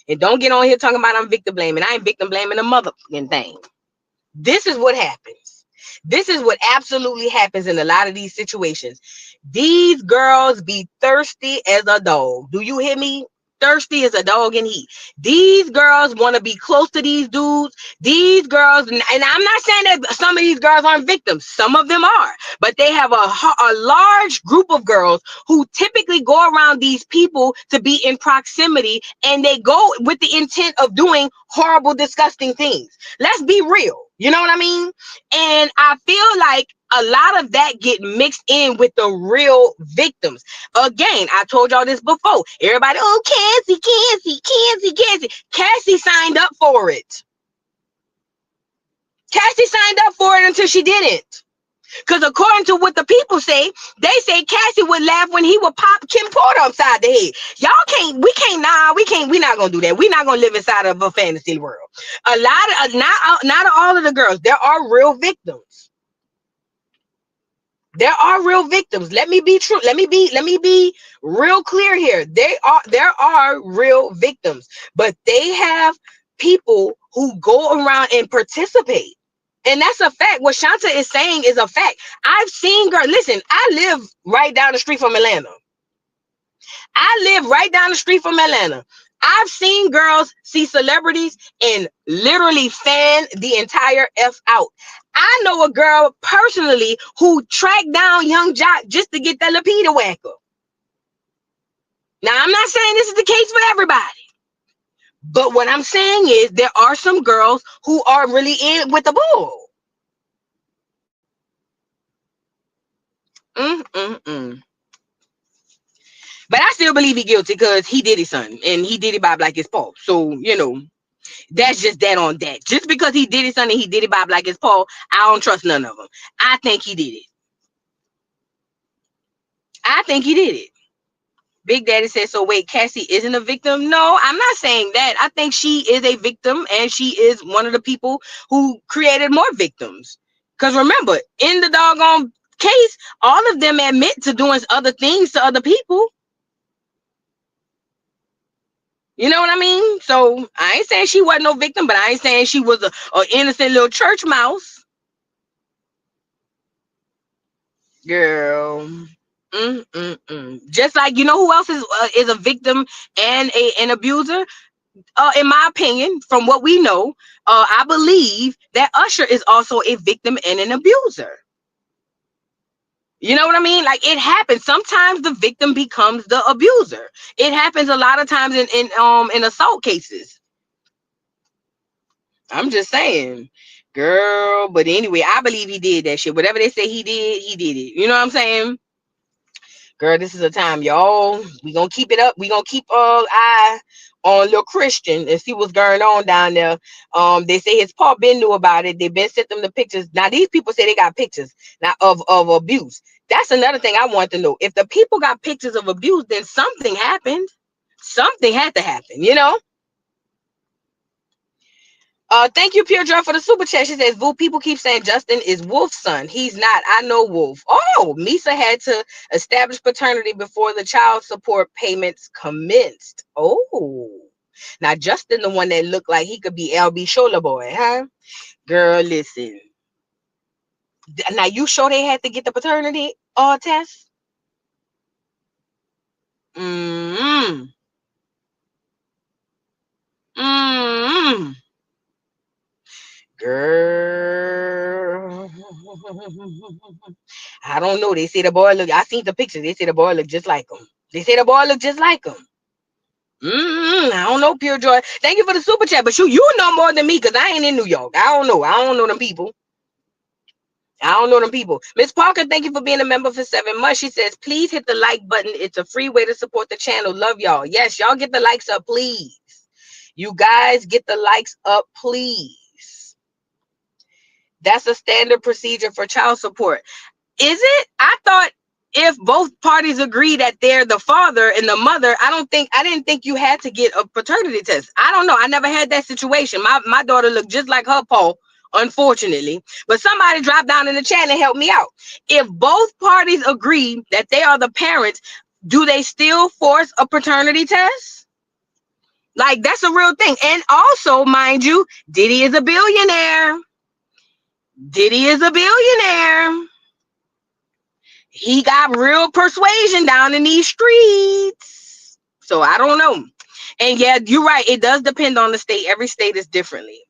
and don't get on here talking about I'm victim blaming. I ain't victim blaming a motherfucking thing. This is what happens. This is what absolutely happens in a lot of these situations. These girls be thirsty as a dog. Do you hear me? Thirsty as a dog in heat. These girls want to be close to these dudes. These girls, and I'm not saying that some of these girls aren't victims. Some of them are, but they have a large group of girls who typically go around these people to be in proximity, and they go with the intent of doing horrible, disgusting things. Let's be real. You know what I mean? And I feel like a lot of that get mixed in with the real victims. Again, I told y'all this before. Everybody, oh, Cassie signed up for it. Cassie signed up for it until she didn't. Because according to what the people say, they say Cassie would laugh when he would pop Kim Porter upside the head. Y'all can't, we're not going to do that. We're not going to live inside of a fantasy world. A lot of, not all of the girls, there are real victims. There are real victims. Let me be true. Let me be real clear here. There are real victims, but they have people who go around and participate. And that's a fact. What Shanta is saying is a fact. I've seen girls. Listen, I live right down the street from Atlanta. I've seen girls see celebrities and literally fan the entire F out. I know a girl personally who tracked down Young Jock just to get that Lapita whacker. Now, I'm not saying this is the case for everybody. But what I'm saying is there are some girls who are really in with the bull. But I still believe he guilty because he did his son and he did it by like his paw. So, you know, that's just that on that. Just because he did his son and he did it by like his paw, I don't trust none of them. I think he did it. Big Daddy says, so wait, Cassie isn't a victim? No, I'm not saying that. I think she is a victim and she is one of the people who created more victims. Because remember, in the doggone case, all of them admit to doing other things to other people. You know what I mean? So I ain't saying she wasn't no victim, but I ain't saying she was a innocent little church mouse. Girl. Just like, you know who else is a victim and an abuser? In my opinion, from what we know, I believe that Usher is also a victim and an abuser. You know what I mean? Like, it happens. Sometimes the victim becomes the abuser. It happens a lot of times in assault cases. I'm just saying, girl. But anyway, I believe he did that shit. Whatever they say he did it. You know what I'm saying? Girl, this is a time, y'all. We gonna keep it up. We gonna keep eye on little Christian and see what's going on down there. They say his paw been knew about it. They been sent them the pictures. Now these people say they got pictures now of abuse. That's another thing I want to know. If the people got pictures of abuse, then something happened. Something had to happen, you know. Thank you, Pure Joy, for the super chat. She says, Voo, people keep saying Justin is Wolf's son. He's not. I know Wolf. Oh, Misa had to establish paternity before the child support payments commenced. Oh, now Justin, the one that looked like he could be LB Shoulder Boy, huh? Girl, listen. Now, you sure they had to get the paternity test? Girl, I don't know. They say the boy look. I seen the pictures. They say the boy look just like him. I don't know, Pure Joy. Thank you for the super chat. But you know more than me because I ain't in New York. I don't know them people. I don't know them people. Miss Parker, thank you for being a member for 7 months. She says, please hit the like button. It's a free way to support the channel. Love y'all. Yes, y'all get the likes up, please. You guys get the likes up, please. That's a standard procedure for child support. Is it? I thought if both parties agree that they're the father and the mother, I didn't think you had to get a paternity test. I don't know. I never had that situation. My daughter looked just like her Paul, unfortunately. But somebody dropped down in the chat and helped me out. If both parties agree that they are the parents, do they still force a paternity test? Like, that's a real thing. And also, mind you, Diddy is a billionaire. Diddy is a billionaire. He got real persuasion down in these streets. So I don't know. And yeah, you're right. It does depend on the state. Every state is differently.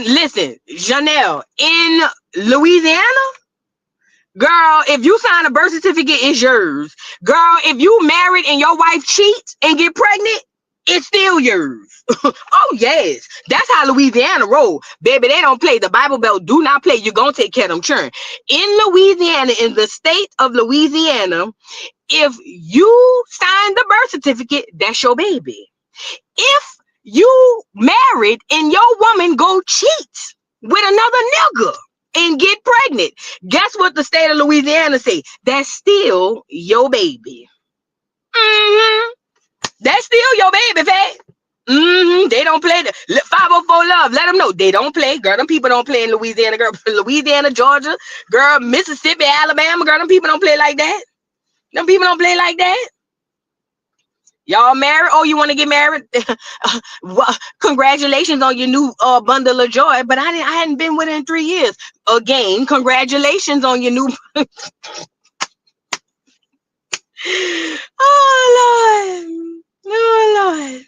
Listen, Janelle, in Louisiana, girl, if you sign a birth certificate, it's yours. Girl, if you married and your wife cheats and get pregnant, it's still yours. Oh, yes. That's how Louisiana roll. Baby, they don't play. The Bible Belt do not play. You're going to take care of them children. In Louisiana, in the state of Louisiana, if you sign the birth certificate, that's your baby. If you married and your woman go cheat with another nigga and get pregnant, guess what the state of Louisiana say? That's still your baby. That's still your baby, Pat. They don't play the 504 love. Let them know they don't play. Girl, them people don't play in Louisiana. Girl, Louisiana, Georgia, girl, Mississippi, Alabama. Girl, them people don't play like that. Them people don't play like that. Y'all married? Oh, you want to get married? Well, congratulations on your new bundle of joy. But I hadn't been with her in 3 years. Again, congratulations on your new. Oh Lord. Oh Lord.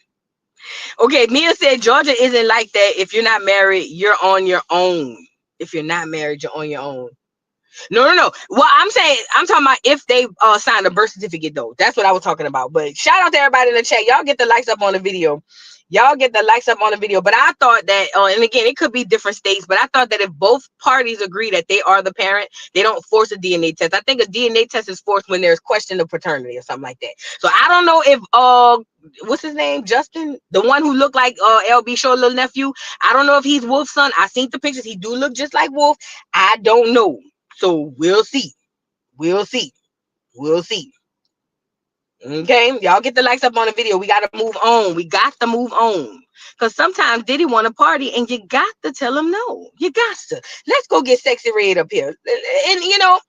Okay, Mia said Georgia isn't like that. If you're not married, you're on your own. If you're not married, you're on your own. No. Well, I'm talking about if they signed a birth certificate, though. That's what I was talking about. But shout out to everybody in the chat. Y'all get the likes up on the video. Y'all get the likes up on the video. But I thought that, and again, it could be different states, but I thought that if both parties agree that they are the parent, they don't force a DNA test. I think a DNA test is forced when there's question of paternity or something like that. So I don't know if, what's his name? Justin, the one who looked like LB Short little nephew. I don't know if he's Wolf's son. I seen the pictures. He do look just like Wolf. I don't know. So we'll see. We'll see. We'll see. Okay, y'all get the likes up on the video. We got to move on. We got to move on. Because sometimes Diddy want to party and you got to tell him no. You got to. Let's go get Sexyy Red up here. And, you know,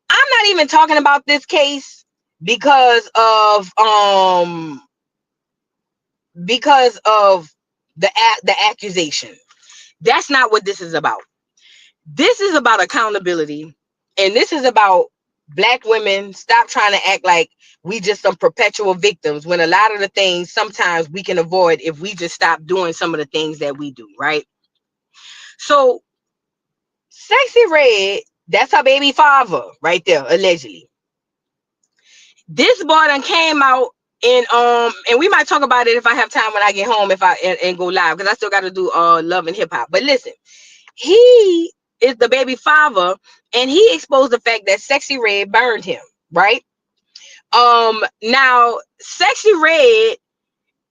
I'm not even talking about this case because of the accusation. That's not what this is about. This is about accountability. And this is about Black women stop trying to act like we just some perpetual victims when a lot of the things sometimes we can avoid if we just stop doing some of the things that we do, right? So Sexyy Red, that's her baby father right there, allegedly. This boy done came out and we might talk about it if I have time when I get home and go live, because I still got to do love and hip hop. But listen, he is the baby father, and he exposed the fact that Sexyy Red burned him, right? Now Sexyy Red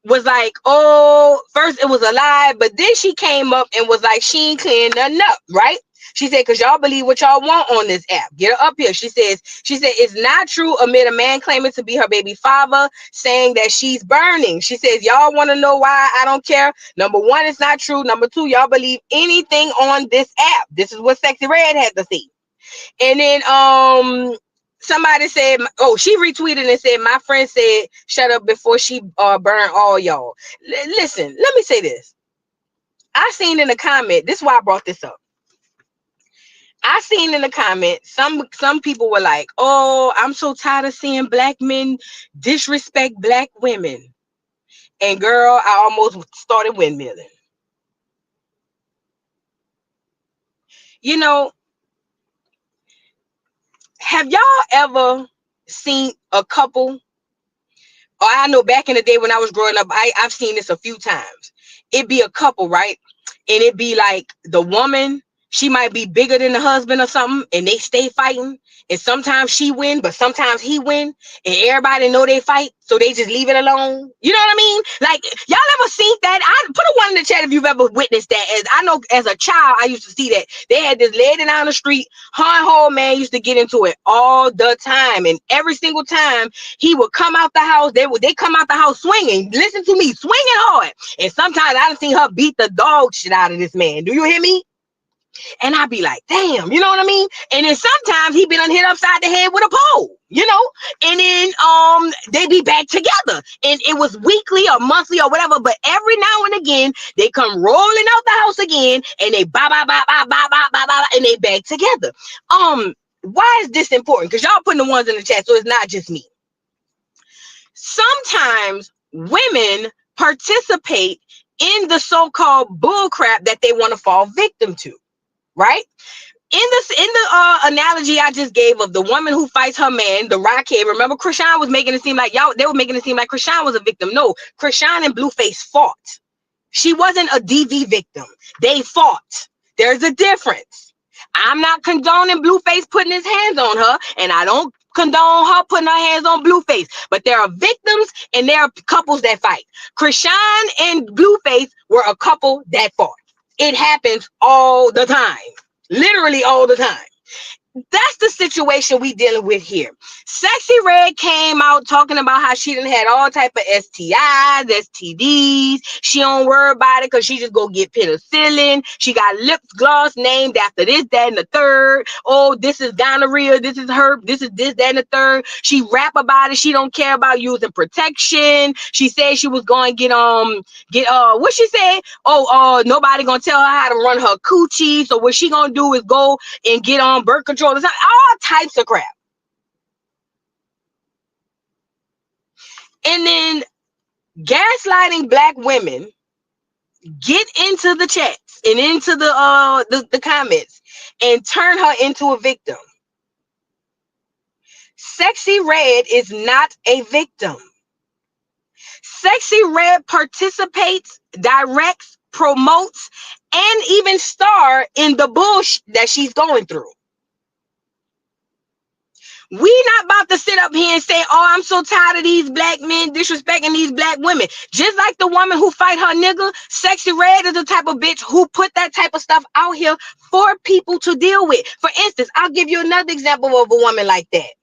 was like, oh, first it was a lie, but then she came up and was like, she ain't clearing nothing up, right? She said, because y'all believe what y'all want on this app. Get her up here. She said, it's not true amid a man claiming to be her baby father, saying that she's burning. She says, y'all want to know why I don't care? Number one, it's not true. Number two, y'all believe anything on this app. This is what Sexyy Red had to say. And then somebody said, oh, she retweeted and said, my friend said, shut up before she burn all y'all. Listen, let me say this. I seen in the comment, this is why I brought this up. I seen in the comments, some people were like, oh, I'm so tired of seeing Black men disrespect Black women. And girl, I almost started windmilling. You know, have y'all ever seen a couple? Or I know back in the day when I was growing up, I've seen this a few times. It'd be a couple, right? And it'd be like the woman, She might be bigger than the husband or something, and they stay fighting. And sometimes she win, but sometimes he win, and everybody know they fight, so they just leave it alone. You know what I mean? Like, y'all ever seen that? I put a one in the chat if you've ever witnessed that. As I know, as a child, I used to see that. They had this lady down the street. Her and whole man used to get into it all the time, and every single time he would come out the house, they come out the house swinging. Listen to me, swinging hard. And sometimes I done seen her beat the dog shit out of this man. Do you hear me? And I'd be like, damn, you know what I mean? And then sometimes he be done hit upside the head with a pole, you know? And then they be back together. And it was weekly or monthly or whatever, but every now and again, they come rolling out the house again, and they and they back together. Why is this important? Because y'all putting the ones in the chat, so it's not just me. Sometimes women participate in the so-called bullcrap that they want to fall victim to. Right? In the analogy I just gave of the woman who fights her man, the rockhead. Remember, Krishan was making it seem like they were making it seem like Krishan was a victim. No, Krishan and Blueface fought. She wasn't a DV victim. They fought. There's a difference. I'm not condoning Blueface putting his hands on her, and I don't condone her putting her hands on Blueface. But there are victims and there are couples that fight. Krishan and Blueface were a couple that fought. It happens all the time, literally all the time. That's the situation we dealing with here. Sexyy Red came out talking about how she done had all type of STIs, STDs. She don't worry about it because she just go get penicillin. She got lip gloss named after this, that, and the third. Oh, this is gonorrhea. This is herpes. This is this, that, and the third. She rap about it. She don't care about using protection. She said she was going to what she said? Nobody gonna tell her how to run her coochie. So what she gonna do is go and get on birth control. All types of crap. And then gaslighting black women get into the chats and into the comments and turn her into a victim. Sexyy Red is not a victim. Sexyy Red participates, directs, promotes, and even star in the bullshit that she's going through. We not about to sit up here and say, oh, I'm so tired of these black men disrespecting these black women. Just like the woman who fight her nigga, Sexyy Red is the type of bitch who put that type of stuff out here for people to deal with. For instance, I'll give you another example of a woman like that.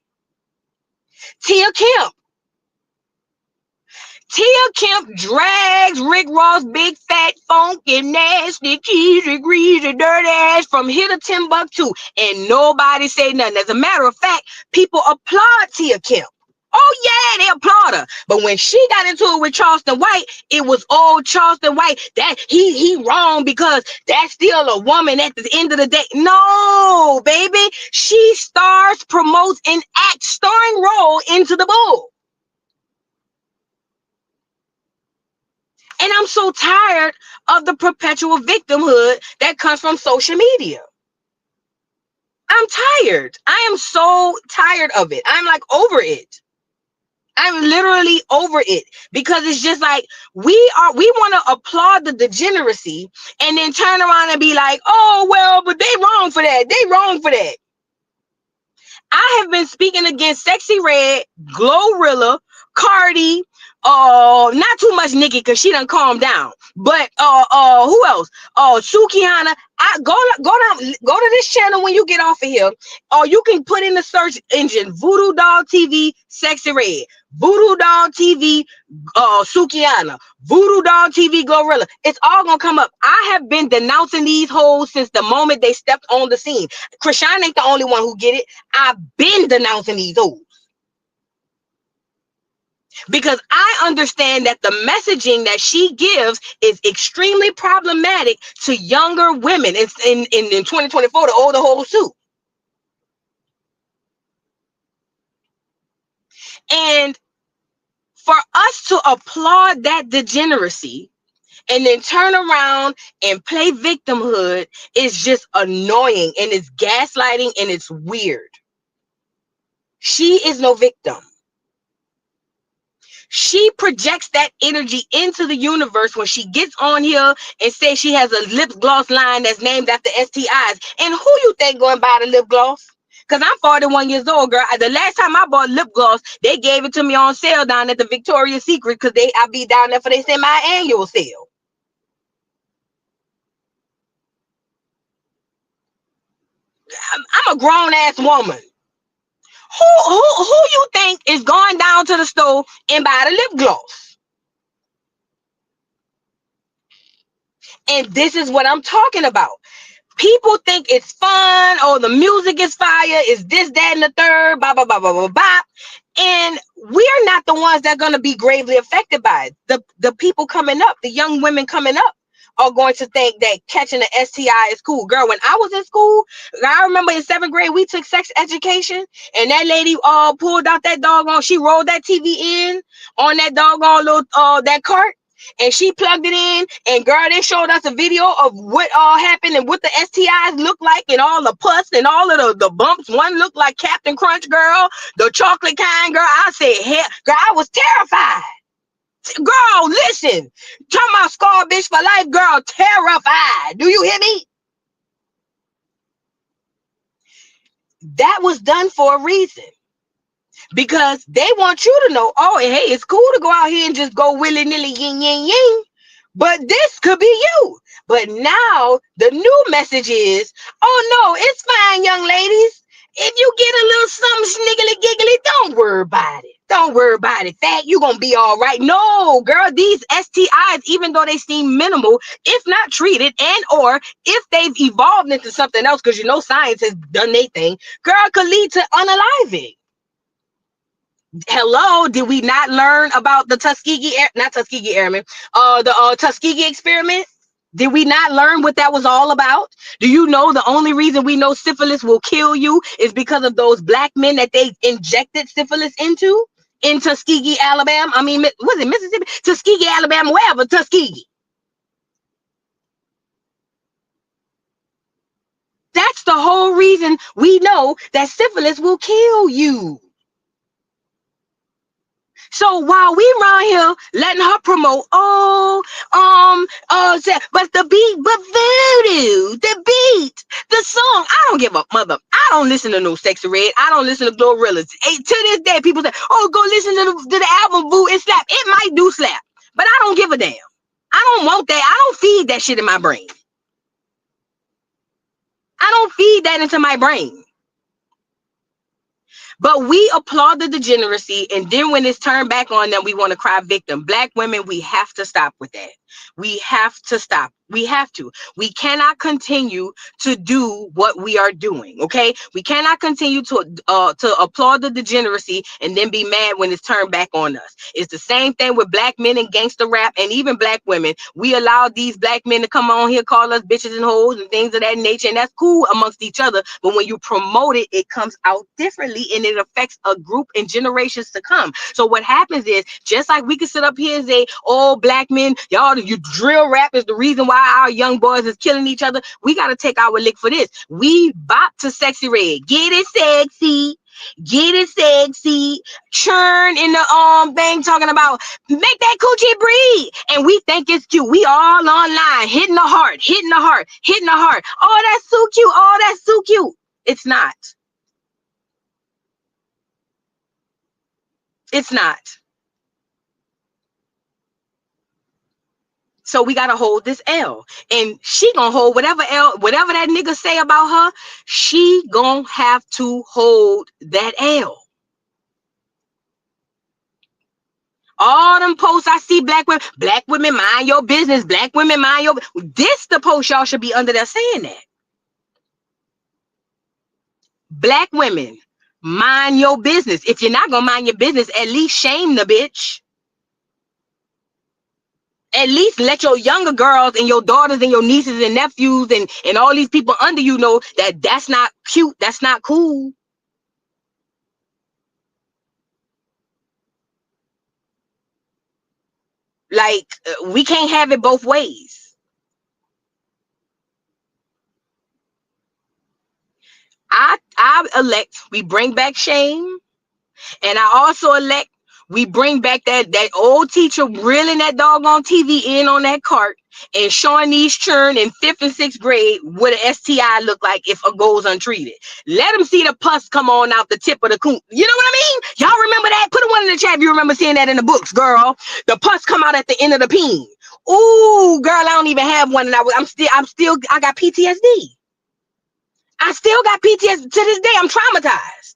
Tia Kemp. Tia Kemp drags Rick Ross' big, fat, funky, nasty, cheesy, greasy, dirty ass from here to Timbuktu, and nobody say nothing. As a matter of fact, people applaud Tia Kemp. Oh yeah, they applaud her. But when she got into it with Charleston White, it was old Charleston White that he wrong because that's still a woman at the end of the day. No, baby, she stars, promotes, and acts starring role into the bull. And I'm so tired of the perpetual victimhood that comes from social media. I'm tired. I am so tired of it. I'm like over it. I'm literally over it because it's just like we want to applaud the degeneracy and then turn around and be like, oh, well, but they wrong for that. They wrong for that. I have been speaking against Sexyy Red, Glorilla, Cardi, not too much Nikki because she done calmed down. But who else? Sukihana. Go to this channel when you get off of here, or you can put in the search engine Voodoo Dog TV Sexyy Red, Voodoo Dog TV Sukihana, Voodoo Dog TV Glorilla. It's all gonna come up. I have been denouncing these hoes since the moment they stepped on the scene. Krishan ain't the only one who get it. I've been denouncing these hoes. Because I understand that the messaging that she gives is extremely problematic to younger women. It's in 2024, the older hoes too. And for us to applaud that degeneracy and then turn around and play victimhood is just annoying, and it's gaslighting, and it's weird. She is no victim. She projects that energy into the universe when she gets on here and says she has a lip gloss line that's named after STIs. And who you think going to buy the lip gloss? Because I'm 41 years old, girl. The last time I bought lip gloss, they gave it to me on sale down at the Victoria's Secret because I be down there for their semi-annual sale. I'm a grown-ass woman. Who you think is going down to the store and buy the lip gloss? And this is what I'm talking about. People think it's fun, or the music is fire, is this, that, and the third, blah, blah, blah, blah, blah, blah. And we're not the ones that are going to be gravely affected by it. The people coming up, the young women coming up, are going to think that catching an STI is cool. Girl, when I was in school, I remember in 7th grade, we took sex education, and that lady pulled out that doggone, she rolled that TV in on that doggone little, that cart, and she plugged it in, and girl, they showed us a video of what all happened and what the STIs look like, and all the pus and all of the bumps. One looked like Captain Crunch, girl, the chocolate kind, girl. I said, hell, girl, I was terrified. Girl, listen, talking about scar bitch for life, girl, terrified. Do you hear me? That was done for a reason. Because they want you to know, oh, hey, it's cool to go out here and just go willy-nilly, yin, yin, yin. But this could be you. But now the new message is, oh, no, it's fine, young ladies. If you get a little something sniggly giggly, don't worry about it. Don't worry about it. Fat, you're going to be all right. No, girl, these STIs, even though they seem minimal, if not treated and or if they've evolved into something else, because you know science has done their thing, girl, could lead to unaliving. Hello, did we not learn about the Tuskegee Airmen, the Tuskegee experiment? Did we not learn what that was all about? Do you know the only reason we know syphilis will kill you is because of those black men that they injected syphilis into in Tuskegee, Alabama? I mean, was it Mississippi? Tuskegee, Alabama, wherever, Tuskegee. That's the whole reason we know that syphilis will kill you. So while we around here letting her promote, but the beat, but voodoo, the beat, the song, I don't give a mother. I don't listen to no Sexyy Red. I don't listen to Glorilla's. To this day, people say, oh, go listen to the album, boo, it slap. It might do slap, but I don't give a damn. I don't want that. I don't feed that shit in my brain. I don't feed that into my brain. But we applaud the degeneracy, and then when it's turned back on them, we want to cry victim. Black women, we have to stop with that. We have to stop. We have to. We cannot continue to do what we are doing, okay? We cannot continue to applaud the degeneracy and then be mad when it's turned back on us. It's the same thing with black men and gangster rap and even black women. We allow these black men to come on here, call us bitches and hoes and things of that nature, and that's cool amongst each other. But when you promote it, it comes out differently, and it affects a group and generations to come. So what happens is, just like we can sit up here and say, oh, black men, y'all, you drill rap is the reason why our young boys is killing each other. We got to take our lick for this. We bop to Sexyy Red. Get it sexy. Get it sexy. Churn in the thing talking about make that coochie breathe. And we think it's cute. We all online hitting the heart, hitting the heart, hitting the heart. Oh, that's so cute. Oh, that's so cute. It's not. It's not. So we gotta hold this L, and she gonna hold whatever L, whatever that nigga say about her. She gonna have to hold that L. All them posts I see, black women mind your business, black women mind your. This the post y'all should be under there saying that. Black women mind your business. If you're not gonna mind your business, at least shame the bitch. At least let your younger girls and your daughters and your nieces and nephews and all these people under you know that that's not cute. That's not cool. Like, we can't have it both ways. I elect we bring back shame, and I also elect We bring back that old teacher reeling that doggone TV in on that cart and showing these children in 5th and 6th grade what an STI look like if it goes untreated. Let them see the pus come on out the tip of the coon. You know what I mean? Y'all remember that? Put a one in the chat if you remember seeing that in the books, girl. The pus come out at the end of the peen. Ooh, girl, I don't even have one, and I got PTSD. I still got PTSD to this day. I'm traumatized.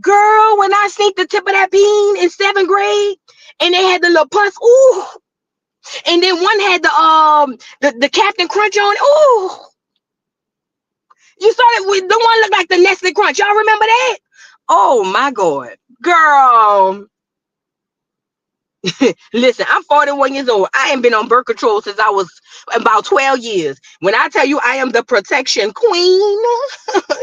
Girl, when I sneaked the tip of that bean in 7th grade and they had the little pus, ooh. And then one had the Captain Crunch on, ooh. You saw that with the one looked like the Nestle Crunch. Y'all remember that? Oh my God. Girl. Listen, I'm 41 years old. I ain't been on birth control since I was about 12 years. When I tell you I am the protection queen,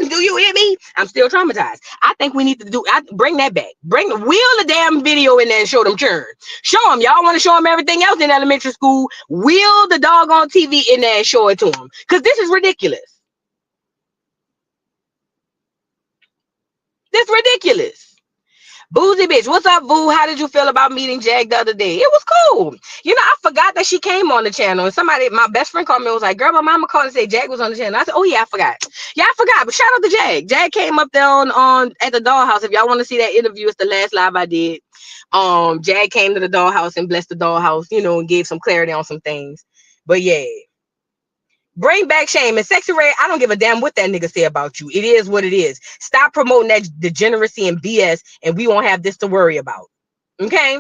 do you hear me? I'm still traumatized. I think we need to bring that back. Wheel the damn video in there and show them churn. Show them. Y'all want to show them everything else in elementary school? Wheel the doggone TV in there and show it to them. Because this is ridiculous. This is ridiculous. Boozy bitch, what's up, Boo? How did you feel about meeting Jag the other day? It was cool. You know, I forgot that she came on the channel. And my best friend called me and was like, girl, my mama called and said Jag was on the channel. I said, oh yeah, I forgot. Yeah, I forgot. But shout out to Jag. Jag came up there on at the dollhouse. If y'all want to see that interview, it's the last live I did. Jag came to the dollhouse and blessed the dollhouse, you know, and gave some clarity on some things. But yeah. Bring back shame. And Sexyy Red, I don't give a damn what that nigga say about you. It is what it is. Stop promoting that degeneracy and BS, and we won't have this to worry about. Okay?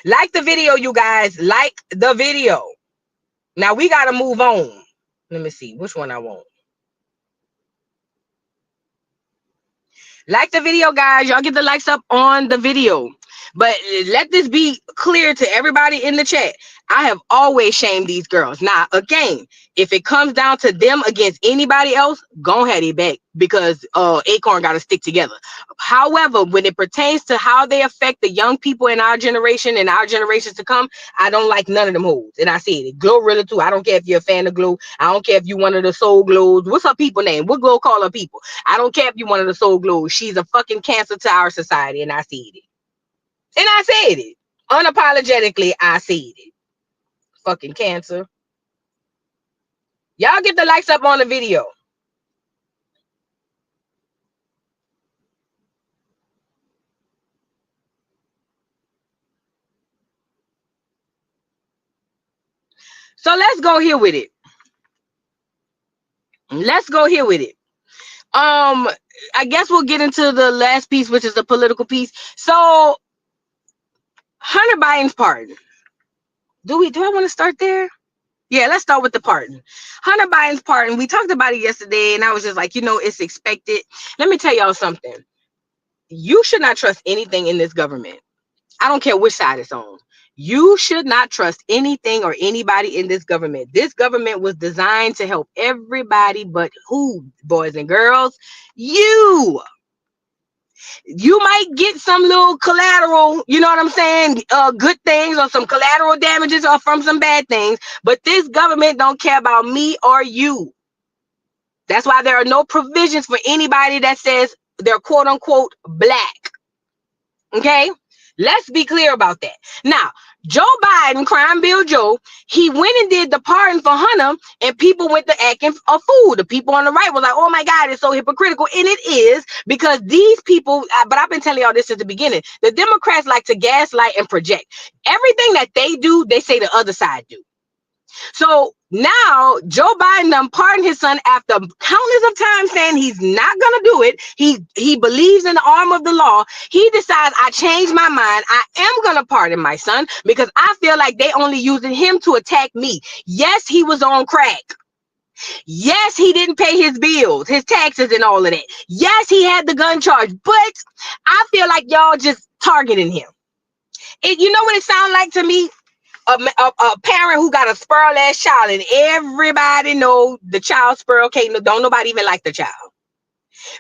Like the video, you guys. Like the video. Now we got to move on. Let me see which one I want. Like the video, guys. Y'all get the likes up on the video. But let this be clear to everybody in the chat. I have always shamed these girls. Now, again, if it comes down to them against anybody else, go ahead and back, because Acorn got to stick together. However, when it pertains to how they affect the young people in our generation and our generations to come, I don't like none of them hoes. And I said it. Glow really too. I don't care if you're a fan of Glow. I don't care if you're one of the Soul Glows. What's her people name? What Glow call her people? I don't care if you're one of the Soul Glows. She's a fucking cancer to our society, and I said it. And I said it. Unapologetically, I said it. Fucking cancer. Y'all get the likes up on the video. So let's go here with it. Let's go here with it. I guess we'll get into the last piece, which is the political piece. So Hunter Biden's pardon. Do I want to start there? Yeah, let's start with the pardon. Hunter Biden's pardon. We talked about it yesterday, and I was just like, you know, it's expected. Let me tell y'all something. You should not trust anything in this government. I don't care which side it's on. You should not trust anything or anybody in this government. This government was designed to help everybody, but who, boys and girls? You. You might get some little collateral, you know what I'm saying, good things or some collateral damages or from some bad things, but this government don't care about me or you. That's why there are no provisions for anybody that says they're quote unquote black. Okay, let's be clear about that. Now, Joe Biden, Crime Bill Joe, he went and did the pardon for Hunter, and people went to acting a fool. The people on the right were like, oh my God, it's so hypocritical. And it is, because these people, but I've been telling y'all this at the beginning, the Democrats like to gaslight and project. Everything that they do, they say the other side do. So now Joe Biden done pardoned his son after countless of times saying he's not gonna do it. He believes in the arm of the law. He decides, I changed my mind. I am gonna pardon my son because I feel like they only using him to attack me. Yes, he was on crack. Yes, he didn't pay his bills, his taxes, and all of that. Yes, he had the gun charge, but I feel like y'all just targeting him. You know what it sounds like to me? A parent who got a sparrow ass child, and everybody know the child sparrow don't nobody even like the child,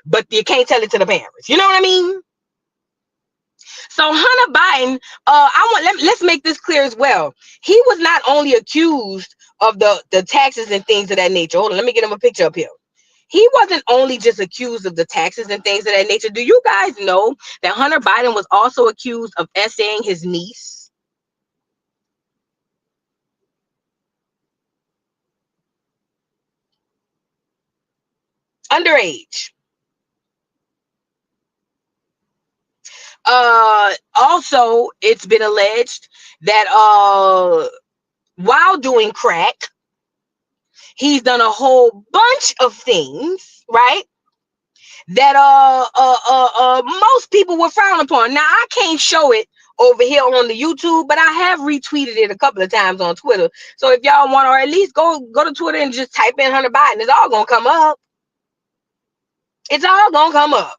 but you can't tell it to the parents. You know what I mean? So Hunter Biden, let's make this clear as well. He was not only accused of the taxes and things of that nature. Hold on, let me get him a picture up here. He wasn't only just accused of the taxes and things of that nature. Do you guys know that Hunter Biden was also accused of essaying his niece? Underage. Also, it's been alleged that while doing crack, he's done a whole bunch of things, right? That most people would frown upon. Now, I can't show it over here on the YouTube, but I have retweeted it a couple of times on Twitter. So if y'all want, or at least go to Twitter and just type in Hunter Biden, it's all gonna come up. It's all gonna come up.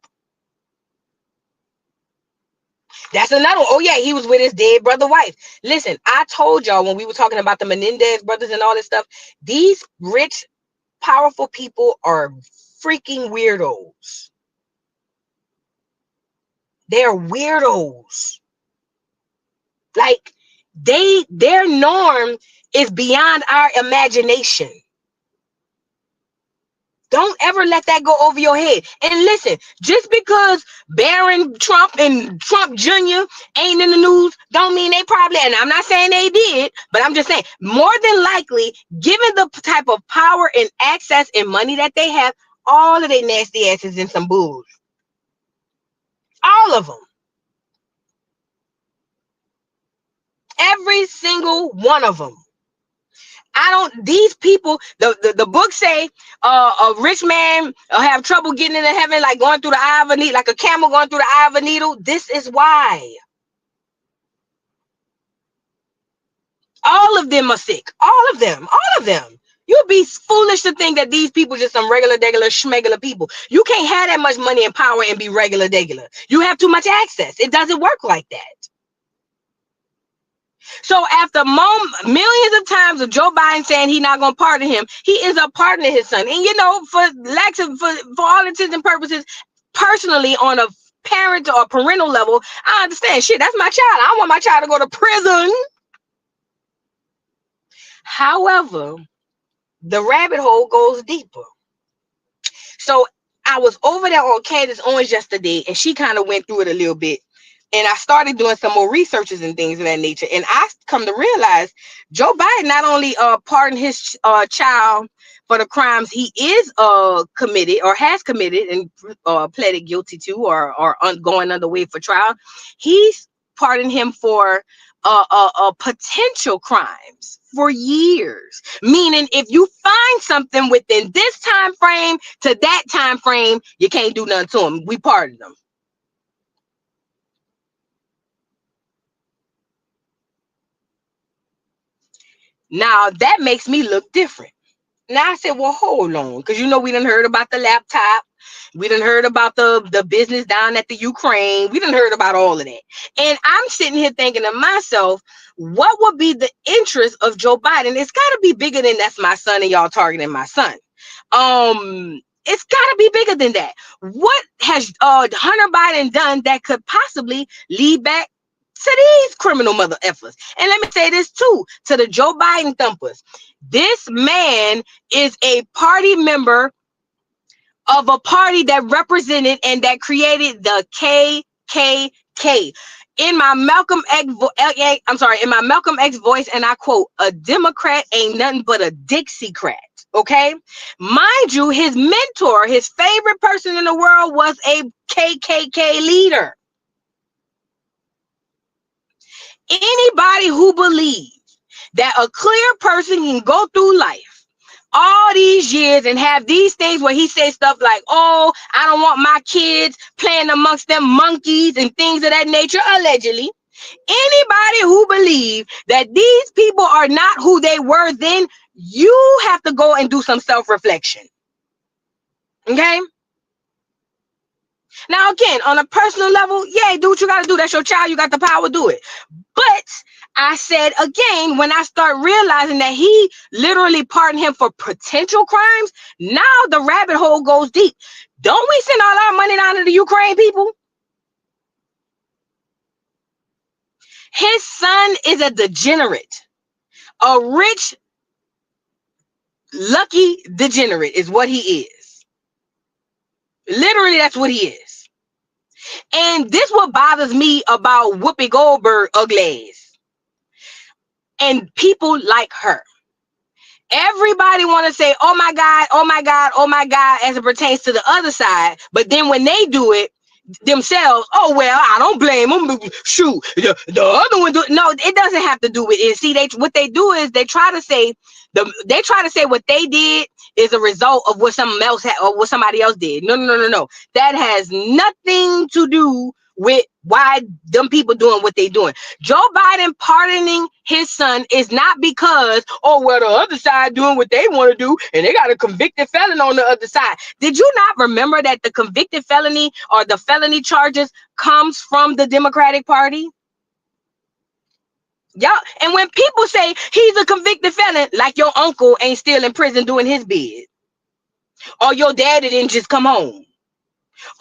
That's another one. Oh yeah, he was with his dead brother wife. Listen, I told y'all when we were talking about the Menendez brothers and all this stuff, these rich, powerful people are freaking weirdos. They're weirdos. Like their norm is beyond our imagination. Don't ever let that go over your head. And listen, just because Barron Trump and Trump Jr. ain't in the news, don't mean they probably, and I'm not saying they did, but I'm just saying, more than likely, given the type of power and access and money that they have, all of their nasty asses in some bulls. All of them. Every single one of them. These people, the book say a rich man have trouble getting into heaven, like going through the eye of a needle, like a camel going through the eye of a needle. This is why. All of them are sick. All of them. All of them. You'd be foolish to think that these people just some regular, schmegular people. You can't have that much money and power and be regular, degular. You have too much access. It doesn't work like that. So after millions of times of Joe Biden saying he's not going to pardon him, he ends up pardoning his son. And you know, for all intents and purposes, personally, on a parent or parental level, I understand. Shit, that's my child. I want my child to go to prison. However, the rabbit hole goes deeper. So I was over there on Candace Owens yesterday, and she kind of went through it a little bit. And I started doing some more researches and things of that nature. And I come to realize Joe Biden not only pardoned his child for the crimes he is committed or has committed and pleaded guilty to or going underway for trial, he's pardoned him for potential crimes for years. Meaning if you find something within this time frame to that time frame, you can't do nothing to him. We pardon them. Now that makes me look different. Now I said, well, hold on, because you know we done heard about the laptop, we done heard about the business down at the Ukraine, we done heard about all of that, and I'm sitting here thinking to myself, what would be the interest of Joe Biden? It's got to be bigger than that's my son and y'all targeting my son. It's got to be bigger than that. What has Hunter Biden done that could possibly lead back to these criminal mother effers? And let me say this too, to the Joe Biden thumpers. This man is a party member of a party that represented and that created the KKK. In my Malcolm X voice, and I quote, "A Democrat ain't nothing but a Dixiecrat." Okay, mind you, his mentor, his favorite person in the world was a KKK leader. Anybody who believes that a clear person can go through life all these years and have these things where he says stuff like, oh, I don't want my kids playing amongst them monkeys and things of that nature, allegedly. Anybody who believes that these people are not who they were then, you have to go and do some self-reflection. Okay? Now, again, on a personal level, yeah, do what you got to do. That's your child. You got the power, do it. But I said, again, when I start realizing that he literally pardoned him for potential crimes, now the rabbit hole goes deep. Don't we send all our money down to the Ukraine people? His son is a degenerate. A rich, lucky degenerate is what he is. Literally, that's what he is. And this what bothers me about Whoopi Goldberg ugly ass and people like her. Everybody want to say, oh my God, oh my God, oh my God, as it pertains to the other side. But then when they do it themselves, oh, well, I don't blame them. Shoot, the other one do it. No, it doesn't have to do with it. See, what they do is they try to say what they did is a result of what somebody else did. No. That has nothing to do with why them people doing what they doing. Joe Biden pardoning his son is not because, oh, well, the other side doing what they want to do and they got a convicted felon on the other side. Did you not remember that the convicted felony or the felony charges comes from the Democratic Party? Yeah, and when people say he's a convicted felon, like your uncle ain't still in prison doing his bid, or your daddy didn't just come home,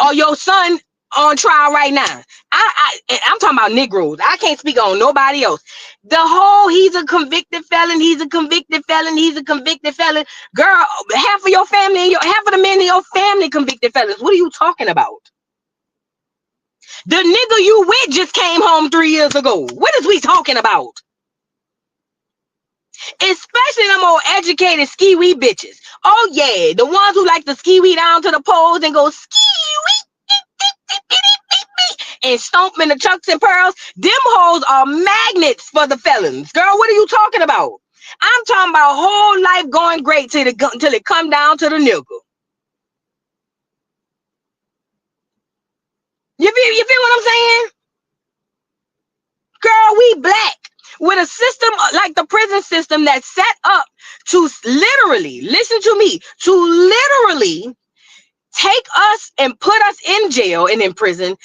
or your son on trial right now. I'm talking about Negroes. I can't speak on nobody else. The whole he's a convicted felon, he's a convicted felon, he's a convicted felon. Girl, half of your family and half of the men in your family convicted felons. What are you talking about? The nigga you with just came home 3 years ago. What is we talking about? Especially them old educated ski-wee bitches. Oh yeah, the ones who like to ski-wee down to the poles and go ski-wee and stomp in the chucks and pearls. Them hoes are magnets for the felons. Girl, what are you talking about? I'm talking about whole life going great till it come down to the nigga. You feel what I'm saying? Girl, we black with a system like the prison system that's set up to literally, listen to me, to literally take us and put us in jail and in prison.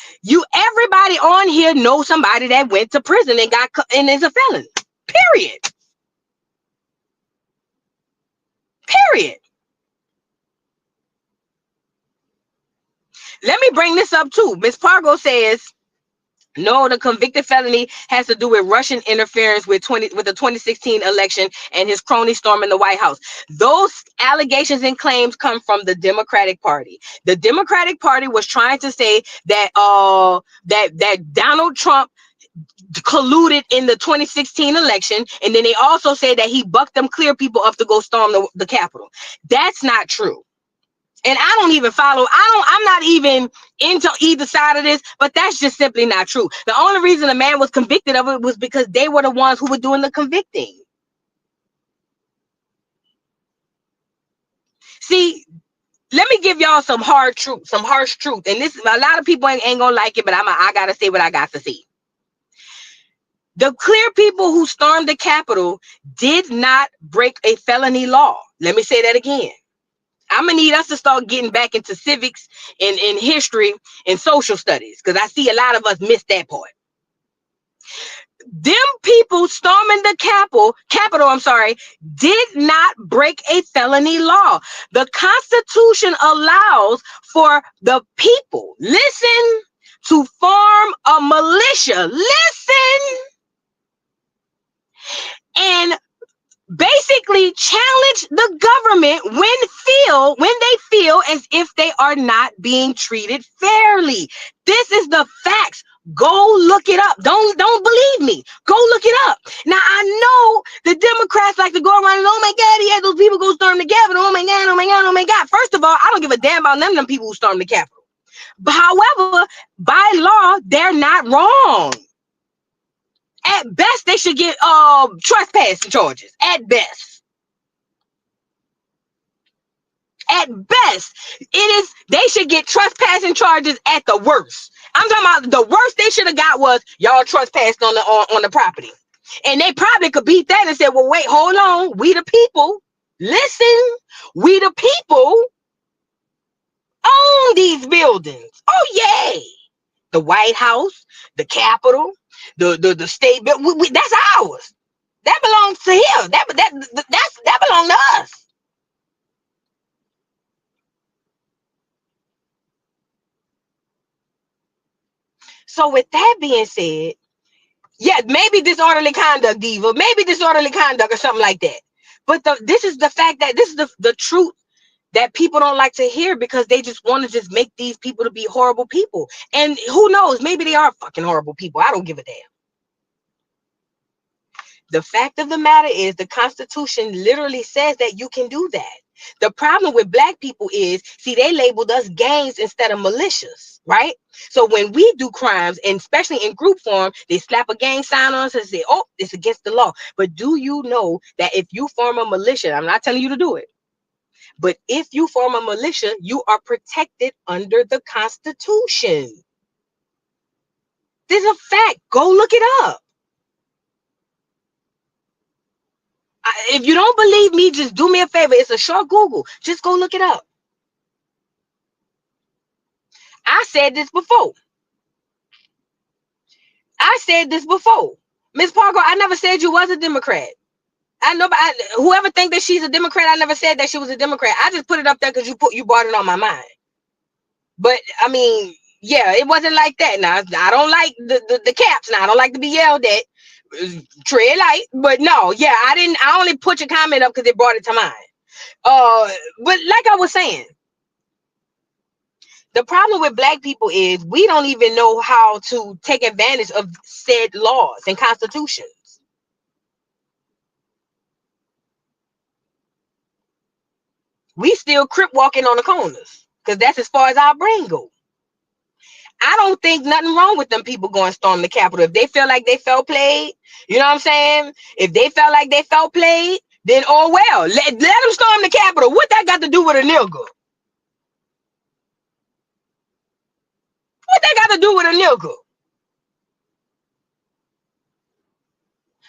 Everybody on here knows somebody that went to prison and and is a felon. Period. Let me bring this up too. Miss Pargo says, no, the convicted felony has to do with Russian interference with the 2016 election and his crony storming the White House. Those allegations and claims come from the Democratic Party. The Democratic Party was trying to say that that Donald Trump colluded in the 2016 election, and then they also say that he bucked them clear people up to go storm the Capitol. That's not true. And I don't even follow. I'm not even into either side of this, but that's just simply not true. The only reason the man was convicted of it was because they were the ones who were doing the convicting. See, let me give y'all some harsh truth. And this, a lot of people ain't gonna like it, but I gotta say what I got to say. The clear people who stormed the Capitol did not break a felony law. Let me say that again. I'm gonna need us to start getting back into civics and history and social studies, because I see a lot of us miss that part. Them people storming the Capitol, did not break a felony law. The Constitution allows for the people, listen, to form a militia. Listen. And basically challenge the government when they feel as if they are not being treated fairly. This is the facts. Go look it up. Don't believe me. Go look it up. Now I know the Democrats like to go around and, oh my God, he had those people go storm the Capitol. Oh my God, oh my God, oh my God. First of all, I don't give a damn about none of them people who stormed the Capitol. But however, by law, they're not wrong. At best, they should get trespassing charges. At best. At best, they should get trespassing charges at the worst. I'm talking about the worst they should have got was y'all trespassed on the property. And they probably could beat that and say, well, wait, hold on. We the people. Listen, we the people own these buildings. Oh, yay. The White House, the Capitol, the state, that's ours. That belongs to him. That belongs to us. So with that being said, yeah, maybe disorderly conduct, diva, maybe disorderly conduct or something like that. But this is the fact that this is the truth that people don't like to hear because they just want to just make these people to be horrible people. And who knows, maybe they are fucking horrible people. I don't give a damn. The fact of the matter is the Constitution literally says that you can do that. The problem with black people is, see, they labeled us gangs instead of militias, right? So when we do crimes, and especially in group form, they slap a gang sign on us and say, oh, it's against the law. But do you know that if you form a militia, I'm not telling you to do it, but if you form a militia, you are protected under the Constitution. This is a fact. Go look it up. If you don't believe me, just do me a favor. It's a short Google. Just go look it up. I said this before. Ms. Parker, I never said you was a Democrat. I know, but whoever think that she's a Democrat, I never said that she was a Democrat. I just put it up there because you brought it on my mind. But I mean, yeah, it wasn't like that. Now I don't like the caps. Now I don't like to be yelled at. Tread light, but no, yeah, I only put your comment up because it brought it to mind. But like I was saying, the problem with black people is we don't even know how to take advantage of said laws and constitutions. We still crip walking on the corners because that's as far as our brain goes. I don't think nothing wrong with them people going storm the Capitol. If they feel like they felt played, you know what I'm saying? If they felt like they felt played, then oh well, let them storm the Capitol. What that got to do with a nigga? What that got to do with a nigga?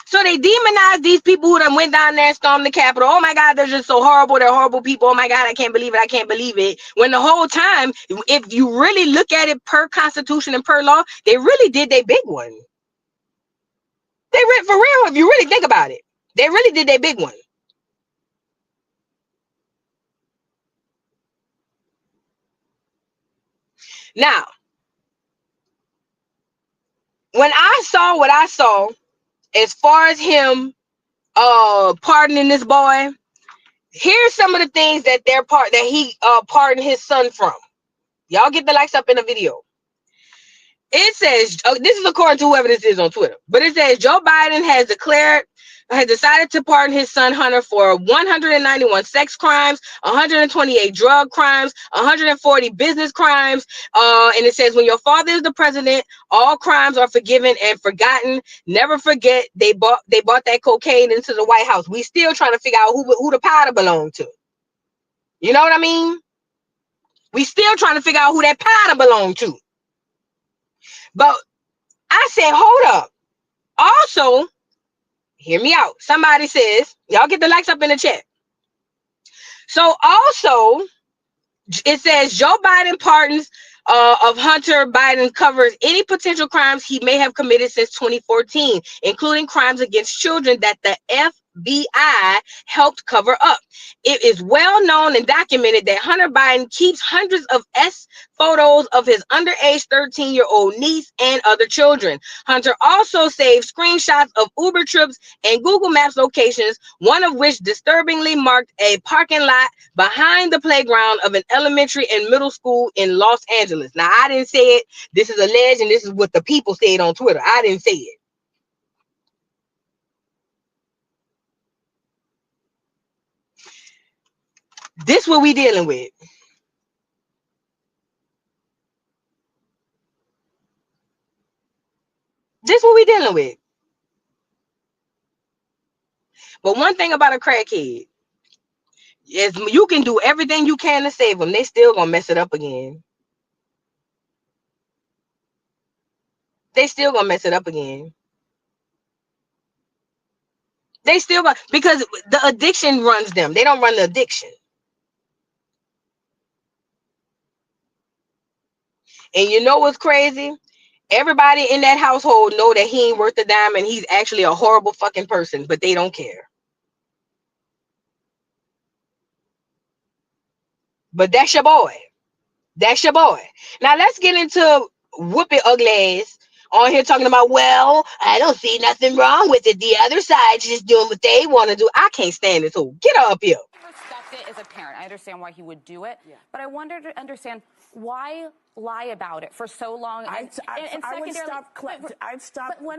So they demonize these people who done went down there and stormed the Capitol. Oh my God, they're just so horrible. They're horrible people. Oh my God, I can't believe it. I can't believe it. When the whole time, if you really look at it per Constitution and per law, they really did their big one. They went for real. If you really think about it, they really did their big one. Now, when I saw what I saw, as far as him pardoning this boy, here's some of the things that he pardoned his son from. Y'all get the likes up in the video. It says, this is according to whoever this is on Twitter, but it says Joe Biden has decided to pardon his son Hunter for 191 sex crimes, 128 drug crimes, 140 business crimes. And it says, when your father is the president, all crimes are forgiven and forgotten. Never forget they bought that cocaine into the White House. We still trying to figure out who the powder belonged to. You know what I mean? We still trying to figure out who that powder belonged to. But I said, hold up. Also, hear me out. Somebody says, y'all get the likes up in the chat. So also, it says Joe Biden pardons of Hunter Biden covers any potential crimes he may have committed since 2014, including crimes against children that the FBI helped cover up. It is well known and documented that Hunter Biden keeps hundreds of photos of his underage 13-year-old niece and other children. Hunter also saved screenshots of Uber trips and Google Maps locations, one of which disturbingly marked a parking lot behind the playground of an elementary and middle school in Los Angeles. Now, I didn't say it. This is alleged, and this is what the people said on Twitter. I didn't say it. This what we dealing with. This what we dealing with. But one thing about a crackhead is you can do everything you can to save them. They still gonna mess it up again. They still gonna mess it up again. They still gonna, because the addiction runs them. They don't run the addiction. And you know what's crazy? Everybody in that household know that he ain't worth a dime and he's actually a horrible fucking person, but they don't care. But that's your boy. That's your boy. Now let's get into whooping ugly ass on here talking about, well, I don't see nothing wrong with it. The other side's just doing what they want to do. I can't stand this. So get her up here. Stuff As a parent, I understand why he would do it, but I wonder to understand why lie about it for so long. I'd stop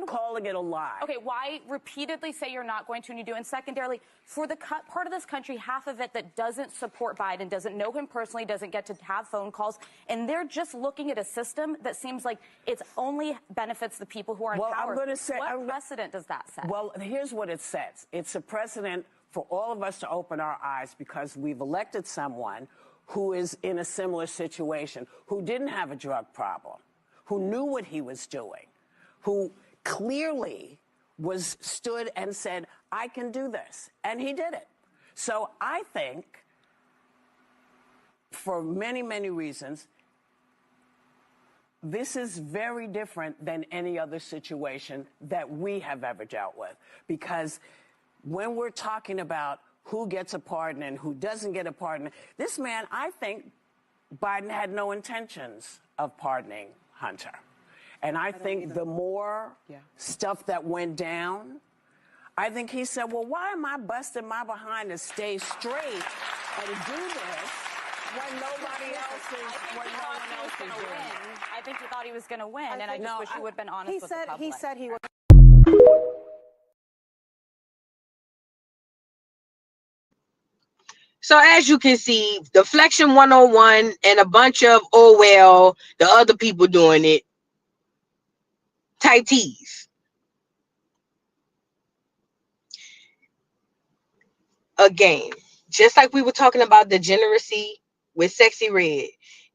calling it a lie. Okay, why repeatedly say you're not going to and you do? And secondarily, for the part of this country, half of it that doesn't support Biden, doesn't know him personally, doesn't get to have phone calls, and they're just looking at a system that seems like it only benefits the people who are in power. I'm going to say, what precedent does that set? Well, here's what it says. It's a precedent for all of us to open our eyes because we've elected someone who is in a similar situation, who didn't have a drug problem, who knew what he was doing, who clearly stood and said, I can do this. And he did it. So I think, for many, many reasons, this is very different than any other situation that we have ever dealt with. Because when we're talking about who gets a pardon and who doesn't get a pardon, this man, I think Biden had no intentions of pardoning Hunter. And I think the more stuff that went down, I think he said, well, why am I busting my behind to stay straight and do this when nobody else is, when no one else is doing it? I think he thought he was going to win, and I just wish he would have been honest with the public. He said he was. So as you can see, Deflection 101 and a bunch of, oh, well, the other people doing it type tease. Again, just like we were talking about degeneracy with Sexyy Red,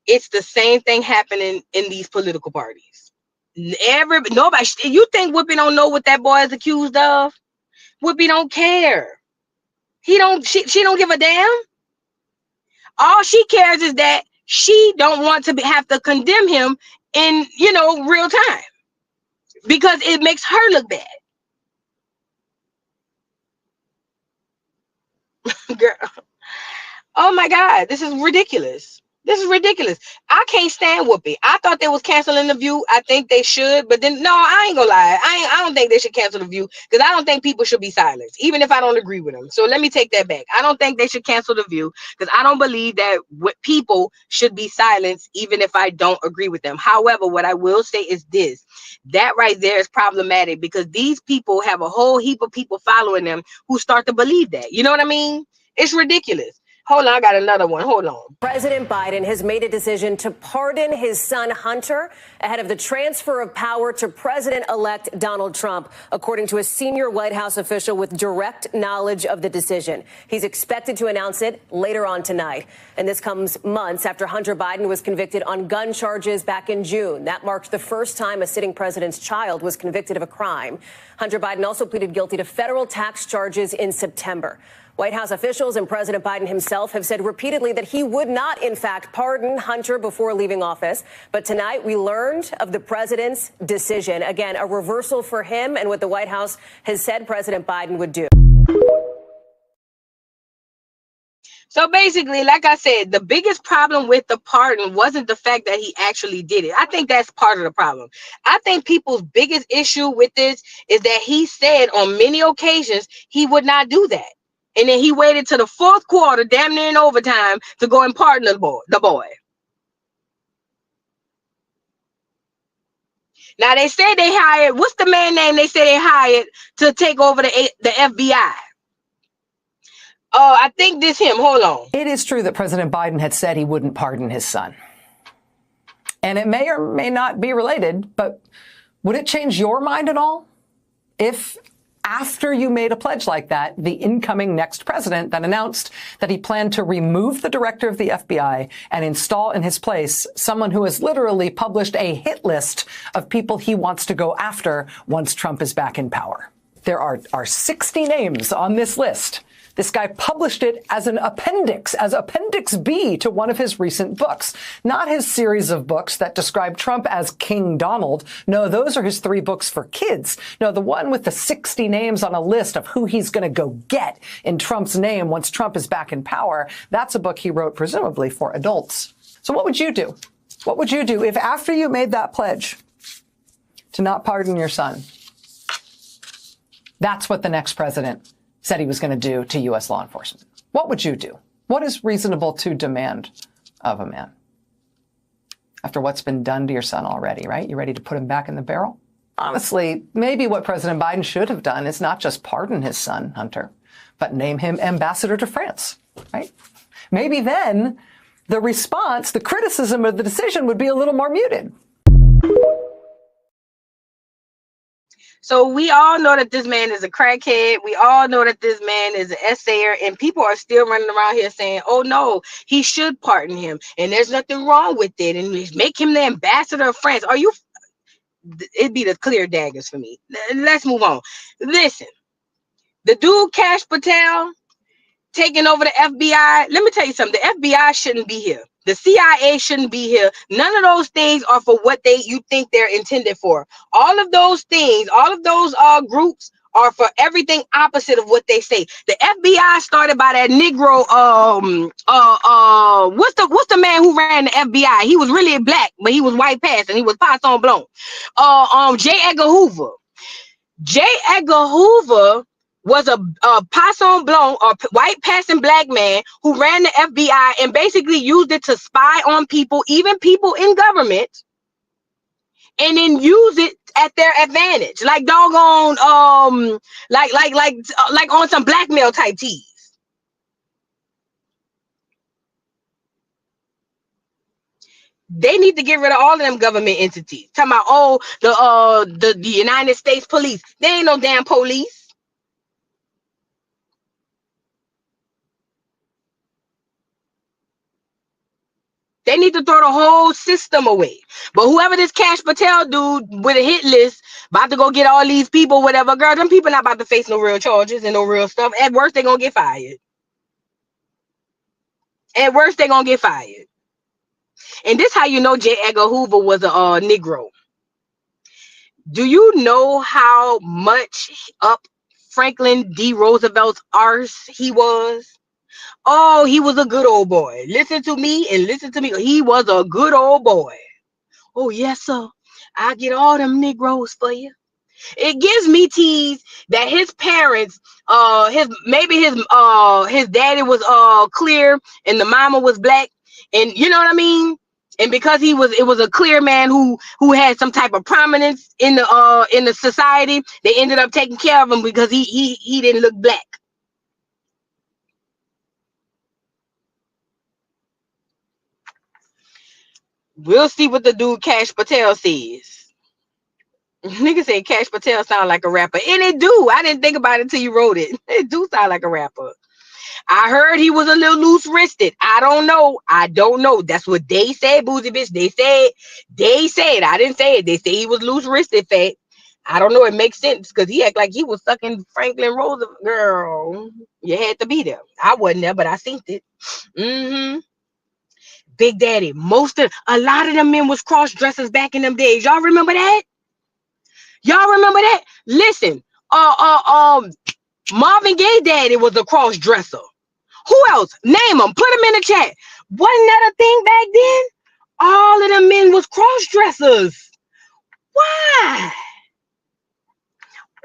it's the same thing happening in these political parties. Nobody, you think Whoopi don't know what that boy is accused of? Whoopi don't care. She don't give a damn. All she cares is that she don't want to have to condemn him in, real time because it makes her look bad. Girl. Oh my God, this is ridiculous. This is ridiculous. I can't stand Whoopi. I thought they was canceling The View. I think they should, but then no, I ain't gonna lie. I don't think they should cancel The View because I don't think people should be silenced, even if I don't agree with them. So let me take that back. I don't think they should cancel The View because I don't believe that people should be silenced, even if I don't agree with them. However, what I will say is this: that right there is problematic because these people have a whole heap of people following them who start to believe that. You know what I mean? It's ridiculous. Hold on, I got another one. Hold on. President Biden has made a decision to pardon his son Hunter ahead of the transfer of power to President-elect Donald Trump, according to a senior White House official with direct knowledge of the decision. He's expected to announce it later on tonight. And this comes months after Hunter Biden was convicted on gun charges back in June. That marked the first time a sitting president's child was convicted of a crime. Hunter Biden also pleaded guilty to federal tax charges in September. White House officials and President Biden himself have said repeatedly that he would not, in fact, pardon Hunter before leaving office. But tonight we learned of the president's decision. Again, a reversal for him and what the White House has said President Biden would do. So basically, like I said, the biggest problem with the pardon wasn't the fact that he actually did it. I think that's part of the problem. I think people's biggest issue with this is that he said on many occasions he would not do that. And then he waited to the fourth quarter, damn near in overtime, to go and pardon the boy. Now, they said they hired, what's the man name they said they hired to take over the FBI? I think this him. Hold on. It is true that President Biden had said he wouldn't pardon his son. And it may or may not be related, but would it change your mind at all if, after you made a pledge like that, the incoming next president then announced that he planned to remove the director of the FBI and install in his place someone who has literally published a hit list of people he wants to go after once Trump is back in power? There are 60 names on this list. This guy published it as an appendix, as Appendix B to one of his recent books. Not his series of books that describe Trump as King Donald. No, those are his 3 books for kids. No, the one with the 60 names on a list of who he's going to go get in Trump's name once Trump is back in power. That's a book he wrote presumably for adults. So what would you do? What would you do if after you made that pledge to not pardon your son, that's what the next president said he was going to do to U.S. law enforcement? What would you do? What is reasonable to demand of a man after what's been done to your son already, right? You ready to put him back in the barrel? Honestly, maybe what President Biden should have done is not just pardon his son, Hunter, but name him ambassador to France, right? Maybe then the response, the criticism of the decision would be a little more muted. So we all know that this man is a crackhead. We all know that this man is an essayer, and people are still running around here saying, oh no, he should pardon him. And there's nothing wrong with it. And make him the ambassador of France. Are you? It'd be the clear daggers for me. Let's move on. Listen, the dude, Cash Patel, taking over the FBI. Let me tell you something. The FBI shouldn't be here. The CIA shouldn't be here. None of those things are for what you think they're intended for. All of those things, all of those groups are for everything opposite of what they say. The FBI started by that Negro. What's the man who ran the FBI? He was really black, but he was white passing. He was Poisson Blonde. J. Edgar Hoover. J. Edgar Hoover was a Poisson Blonde or white passing black man who ran the FBI and basically used it to spy on people, even people in government, and then use it at their advantage, like doggone like on some blackmail type tease. They need to get rid of all of them government entities. Talking about the United States Police. They ain't no damn police. They need to throw the whole system away. But whoever this Cash Patel dude with a hit list about to go get all these people, whatever, girl, them people not about to face no real charges and no real stuff. At worst, they're gonna get fired. At worst, they're gonna get fired. And this how you know J. Edgar Hoover was a Negro. Do you know how much up Franklin D. Roosevelt's arse he was? Oh, he was a good old boy. Listen to me and listen to me. He was a good old boy. Oh, yes, sir. I get all them Negroes for you. It gives me tease that his parents, his daddy was clear and the mama was black, and you know what I mean. And because it was a clear man who had some type of prominence in the society, they ended up taking care of him because he didn't look black. We'll see what the dude Cash Patel says. Nigga said Cash Patel sound like a rapper. And it do. I didn't think about it till you wrote it. It do sound like a rapper. I heard he was a little loose-wristed. I don't know. That's what they said, boozy bitch. They said. I didn't say it. They say he was loose-wristed, fat. I don't know. It makes sense because he act like he was sucking Franklin Roosevelt. Girl, you had to be there. I wasn't there, but I seen it. Big Daddy. A lot of them men was cross-dressers back in them days. Y'all remember that? Listen, Marvin Gaye daddy was a cross-dresser. Who else? Name them. Put them in the chat. Wasn't that a thing back then? All of them men was cross-dressers. Why?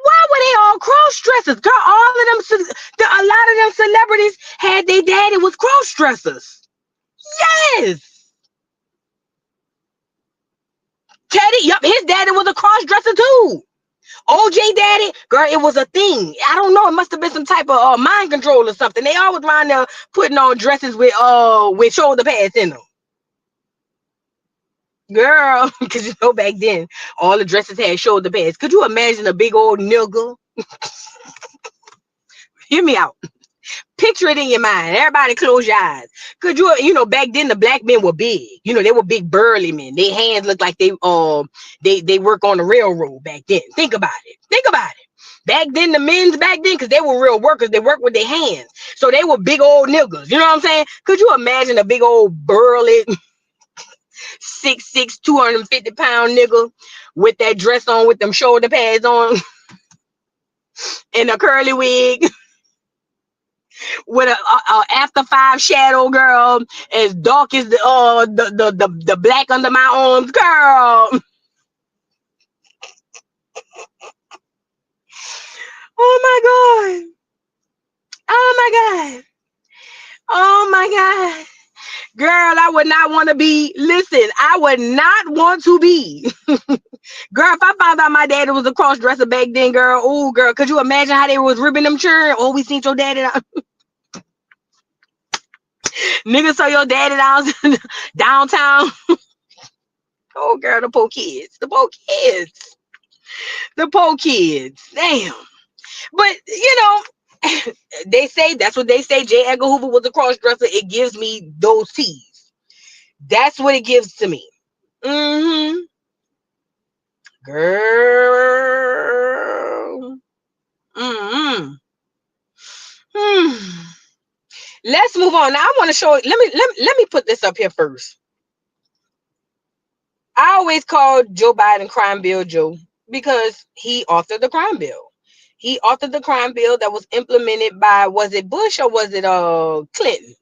Why were they all cross-dressers? Girl, a lot of them celebrities had their daddy was cross-dressers. Yes. Teddy, yep, his daddy was a cross-dresser too. OJ daddy, girl, it was a thing. I don't know. It must have been some type of mind control or something. They always around there putting on dresses with shoulder pads in them. Girl, because you know back then, all the dresses had shoulder pads. Could you imagine a big old nigga? Hear me out. Picture it in your mind. Everybody close your eyes. Could you back then the black men were big. They were big burly men. Their hands looked like they work on the railroad back then. Think about it. Back then, the men's back then, because they were real workers, they worked with their hands. So they were big old niggas. You know what I'm saying? Could you imagine a big old burly 6'6", 250-pound nigga with that dress on with them shoulder pads on and a curly wig? With a after 5 shadow, girl, as dark as the black under my arms, girl. Oh my god. Oh my God. Girl, I would not want to be. Listen, I would not want to be. Girl, if I found out my daddy was a cross dresser back then, girl, oh girl, could you imagine how they was ripping them churn? Oh, we seen your daddy down. Nigga saw your daddy downtown. Oh girl, the poor kids. The poor kids. The poor kids. Damn. But you know, they say that's what they say. J. Edgar Hoover was a cross dresser. It gives me those teas. That's what it gives to me. Mm-hmm. Girl. Mm-hmm. Let's move on. Now I want to show it. Let me put this up here first. I always call Joe Biden crime bill Joe because he authored the crime bill. He authored the crime bill that was implemented by, was it Bush or was it Clinton?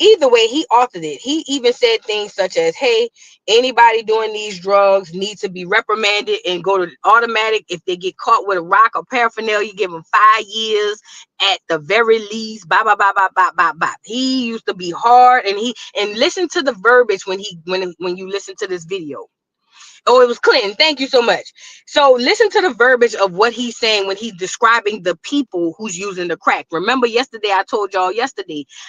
Either way, he authored it. He even said things such as, hey, anybody doing these drugs needs to be reprimanded and go to automatic. If they get caught with a rock or paraphernalia, give them 5 years at the very least. Blah, blah, blah, blah, blah, blah, blah. He used to be hard, and listen to the verbiage when you listen to this video. Oh, it was Clinton. Thank you so much. So listen to the verbiage of what he's saying when he's describing the people who's using the crack. Remember yesterday, I told y'all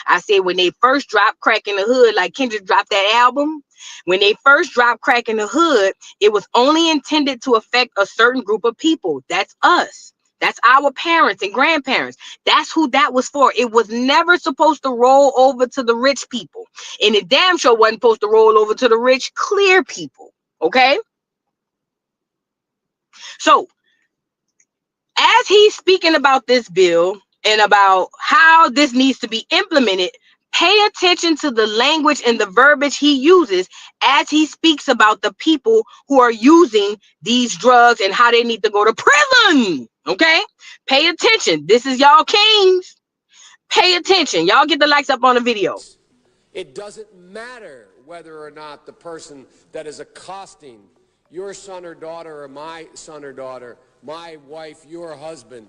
I said when they first dropped Crack in the Hood, like Kendrick dropped that album, when they first dropped Crack in the Hood, it was only intended to affect a certain group of people. That's us. That's our parents and grandparents. That's who that was for. It was never supposed to roll over to the rich people. And it damn sure wasn't supposed to roll over to the rich, clear people. Okay? So, as he's speaking about this bill and about how this needs to be implemented, pay attention to the language and the verbiage he uses as he speaks about the people who are using these drugs and how they need to go to prison. Okay? Pay attention. This is y'all kings. Pay attention. Y'all get the likes up on the video. It doesn't matter whether or not the person that is accosting your son or daughter or my son or daughter, my wife, your husband,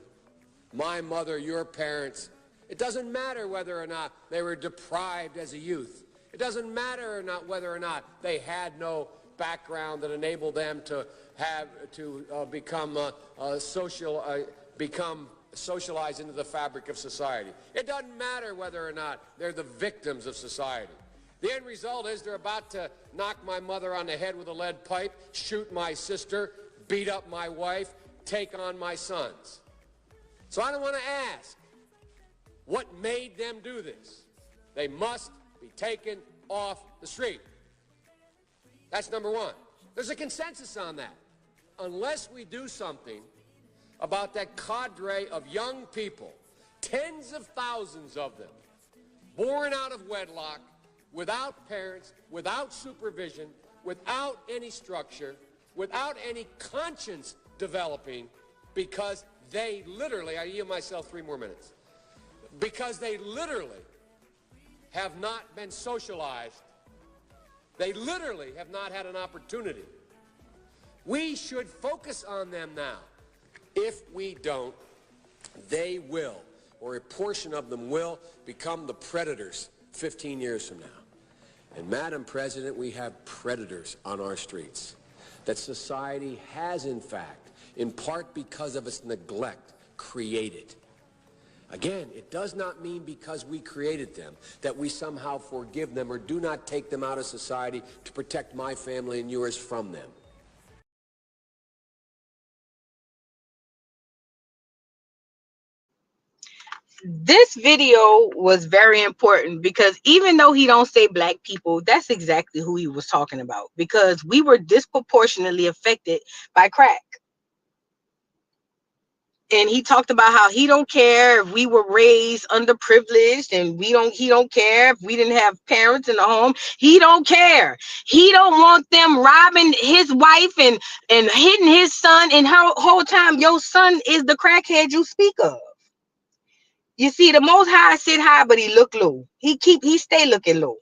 my mother, your parents. It doesn't matter whether or not they were deprived as a youth. It doesn't matter or not whether or not they had no background that enabled them to become socialized into the fabric of society. It doesn't matter whether or not they're the victims of society. The end result is they're about to knock my mother on the head with a lead pipe, shoot my sister, beat up my wife, take on my sons. So I don't want to ask what made them do this. They must be taken off the street. That's number one. There's a consensus on that. Unless we do something about that cadre of young people, tens of thousands of them, born out of wedlock, without parents, without supervision, without any structure, without any conscience developing, because they literally, I yield myself 3 more minutes, because they literally have not been socialized. They literally have not had an opportunity. We should focus on them now. If we don't, they will, or a portion of them will, become the predators 15 years from now. And Madam President, we have predators on our streets that society has, in fact, in part because of its neglect, created. Again, it does not mean because we created them that we somehow forgive them or do not take them out of society to protect my family and yours from them. This video was very important because even though he don't say black people, that's exactly who he was talking about, because we were disproportionately affected by crack. And he talked about how he don't care if we were raised underprivileged, and he don't care if we didn't have parents in the home. He don't care. He don't want them robbing his wife and hitting his son, and her whole time your son is the crackhead you speak of. You see, the Most High sit high, but he look low. He stay looking low.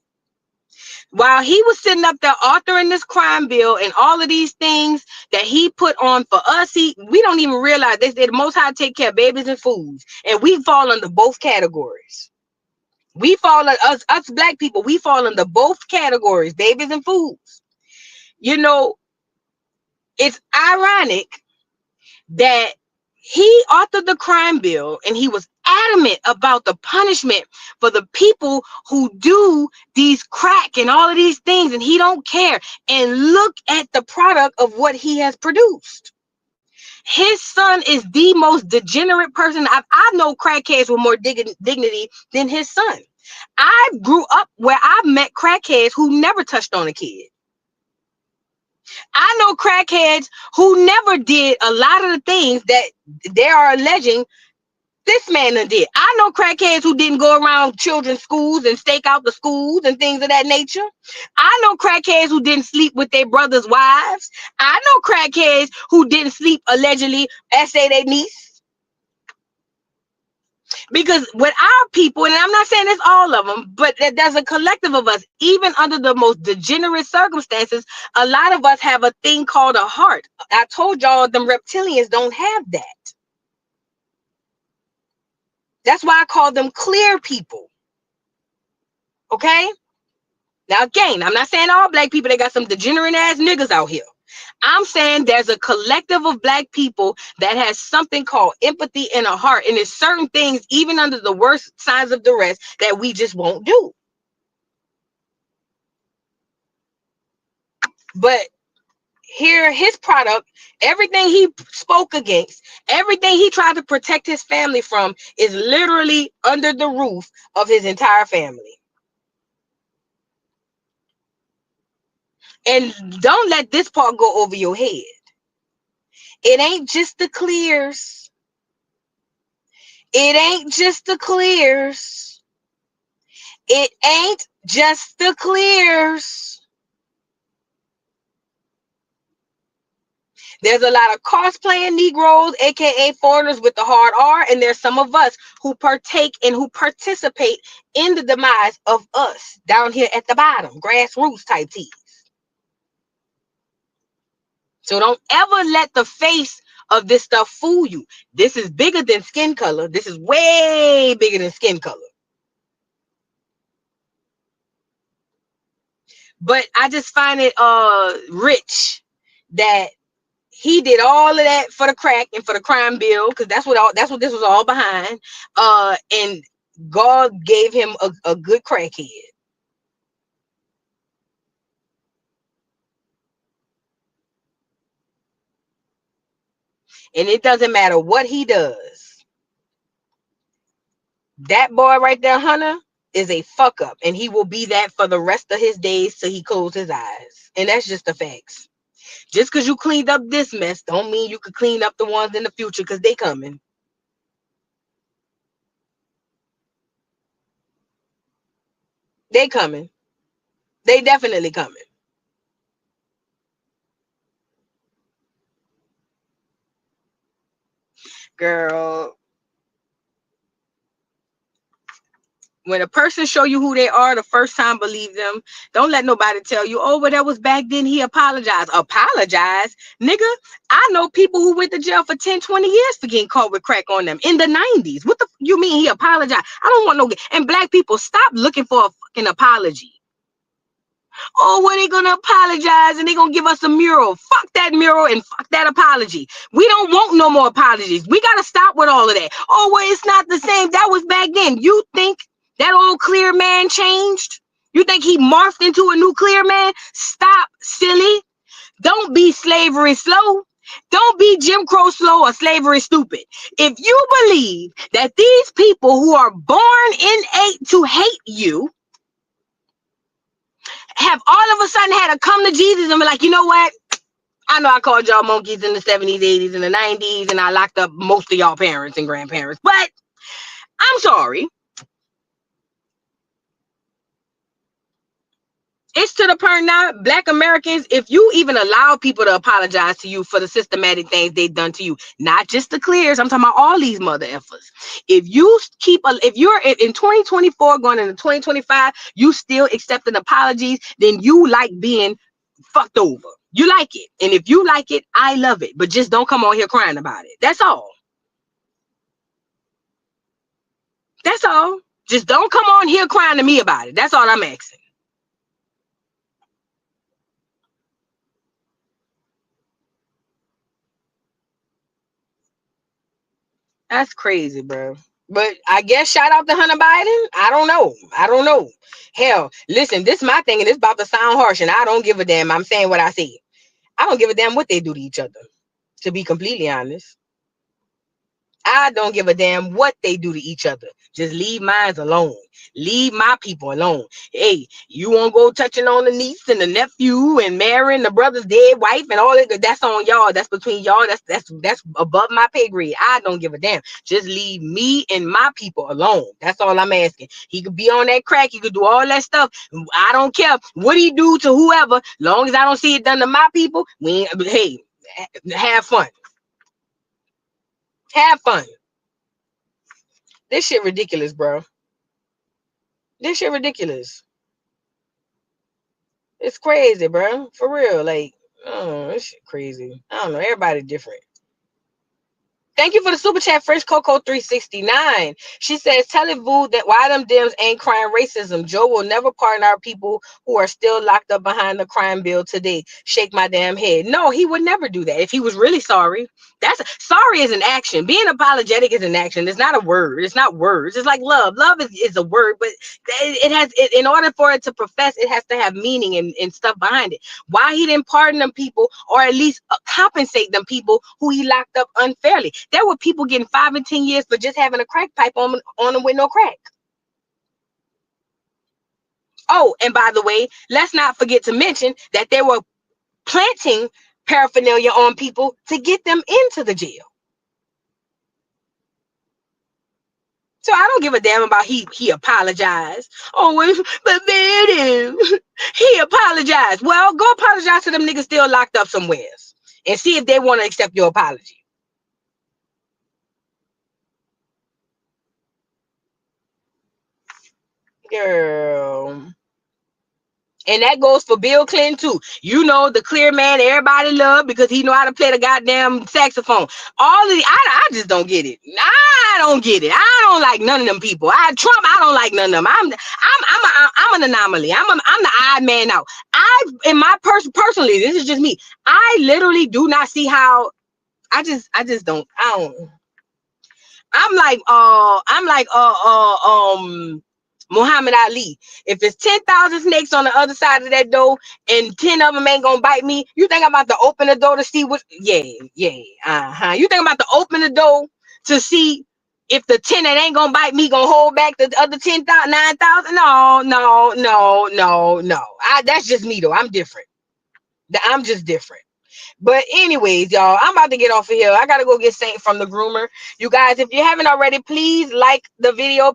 While he was sitting up there authoring this crime bill and all of these things that he put on for us, we don't even realize they the Most High take care of babies and fools, and we fall under both categories. We fall, us black people, we fall into both categories, babies and fools. You know, it's ironic that he authored the crime bill and he was adamant about the punishment for the people who do these crack and all of these things, and he don't care. And look at the product of what he has produced. His son is the most degenerate person. I know crackheads with more dignity than his son. I grew up where I've met crackheads who never touched on a kid. I know crackheads who never did a lot of the things that they are alleging this man did. I know crackheads who didn't go around children's schools and stake out the schools and things of that nature. I know crackheads who didn't sleep with their brother's wives. I know crackheads who didn't sleep allegedly, say their niece. Because with our people, and I'm not saying it's all of them, but there's a collective of us, even under the most degenerate circumstances, a lot of us have a thing called a heart. I told y'all them reptilians don't have that. That's why I call them clear people. Okay? Now, again, I'm not saying all black people, they got some degenerate ass niggas out here. I'm saying there's a collective of black people that has something called empathy and a heart. And there's certain things, even under the worst signs of duress, that we just won't do. But here, his product, everything he spoke against, everything he tried to protect his family from is literally under the roof of his entire family. And don't let this part go over your head. It ain't just the clears. It ain't just the clears. It ain't just the clears. There's a lot of cosplaying Negroes, aka foreigners with the hard R, and there's some of us who partake and who participate in the demise of us down here at the bottom, grassroots type tees. So don't ever let the face of this stuff fool you. This is bigger than skin color. This is way bigger than skin color. But I just find it rich that he did all of that for the crack and for the crime bill, because that's what this was all behind. And God gave him a good crackhead. And it doesn't matter what he does. That boy right there, Hunter, is a fuck up. And he will be that for the rest of his days till he closes his eyes. And that's just the facts. Just because you cleaned up this mess don't mean you could clean up the ones in the future, because they coming. They coming. They definitely coming. Girl, when a person show you who they are the first time, believe them. Don't let nobody tell you, oh, but that was back then, he apologized. Apologize? Nigga, I know people who went to jail for 10, 20 years for getting caught with crack on them in the 90s. What the you mean he apologized? I don't want no... And black people, stop looking for a fucking apology. Oh, well, they gonna apologize and they gonna give us a mural. Fuck that mural and fuck that apology. We don't want no more apologies. We gotta stop with all of that. Oh, well, it's not the same. That was back then. You think that old clear man changed? You think he morphed into a new clear man? Stop, silly. Don't be slavery slow. Don't be Jim Crow slow or slavery stupid. If you believe that these people who are born innate to hate you have all of a sudden had to come to Jesus and be like, you know what? I know I called y'all monkeys in the 70s, 80s, and the 90s, and I locked up most of y'all parents and grandparents, but I'm sorry. It's to the point now, black Americans, if you even allow people to apologize to you for the systematic things they've done to you, not just the clears, I'm talking about all these mother effers. If you're in 2024 going into 2025, you still accepting apologies, then you like being fucked over. You like it. And if you like it, I love it. But just don't come on here crying about it. That's all. That's all. Just don't come on here crying to me about it. That's all I'm asking. That's crazy, bro. But I guess shout out to Hunter Biden. I don't know. Hell, listen, this is my thing, and it's about to sound harsh, and I don't give a damn. I'm saying what I said. I don't give a damn what they do to each other, to be completely honest. I don't give a damn what they do to each other. Just leave mine alone. Leave my people alone. Hey, you won't go touching on the niece and the nephew and marrying the brother's dead wife and all that. That's on y'all. That's between y'all. That's above my pay grade. I don't give a damn. Just leave me and my people alone. That's all I'm asking. He could be on that crack. He could do all that stuff. I don't care what he do to whoever. Long as I don't see it done to my people, hey, have fun. Have fun. This shit ridiculous, bro. This shit ridiculous. It's crazy, bro. For real. Like, oh, this shit crazy. I don't know. Everybody different. Thank you for the super chat, Fresh Coco 369. She says, tell it, boo, that why them Dems ain't crying racism. Joe will never pardon our people who are still locked up behind the crime bill today. Shake my damn head. No, he would never do that if he was really sorry. Sorry is an action. Being apologetic is an action. It's not a word. It's not words. It's like love. Love is a word, but in order for it to profess, it has to have meaning and stuff behind it. Why he didn't pardon them people, or at least compensate them people who he locked up unfairly. There were people getting 5 and 10 years for just having a crack pipe on them with no crack. Oh, and by the way, let's not forget to mention that they were planting paraphernalia on people to get them into the jail. So I don't give a damn about he apologized. Oh, but man, he apologized. Well, go apologize to them niggas still locked up somewhere and see if they want to accept your apology. Girl. And that goes for Bill Clinton too. You know, the clear man everybody love because he know how to play the goddamn saxophone. All of the, I just don't get it. I don't get it. I don't like none of them people. Trump, I don't like none of them. I'm an anomaly. I'm the odd man out. Personally, this is just me. I literally do not see how. I just don't. I don't. I'm like Muhammad Ali. If it's 10,000 snakes on the other side of that door and 10 of them ain't gonna bite me, you think I'm about to open the door to see what? Yeah. You think I'm about to open the door to see if the 10 that ain't gonna bite me gonna hold back the other 10,000, 9,000? No. That's just me though. I'm different. I'm just different. But anyways, y'all, I'm about to get off of here. I gotta go get Saint from the groomer. You guys, if you haven't already, please like the video.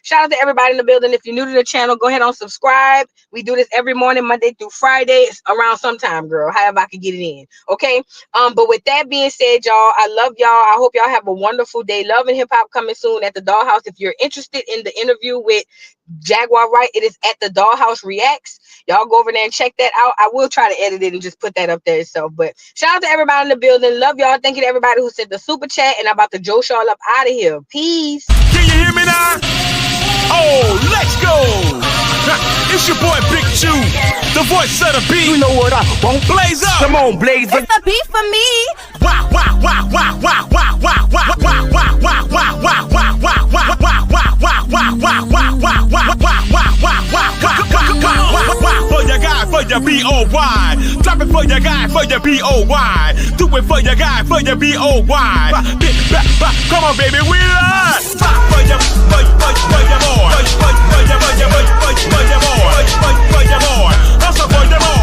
Shout out to everybody in the building. If you're new to the channel, go ahead and subscribe. We do this every morning, Monday through Friday. It's around sometime, girl, however I can get it in. Okay. But with that being said, y'all, I love y'all. I hope y'all have a wonderful day. Love and Hip Hop coming soon at the Dollhouse. If you're interested in the interview with Jaguar Wright, it is at the Dollhouse Reacts. Y'all go over there and check that out. I will try to edit it and just put that up there itself. But shout out to everybody in the building. Love y'all. Thank you to everybody who sent the super chat. And I'm about to Joce y'all up out of here. Peace. Can you hear me now? Oh, let's go. It's your boy Big Chew, the voice of the beat. You know what I want? Blaze up. Come on, blaze up. It's the beat for me. Wow. For your guy, for your B-O-Y. Drop it for your guy, for your B-O-Y. Do it for your guy, for your B-O-Y. Come on, baby, we love. For your boy. For your boy. Also for your boy.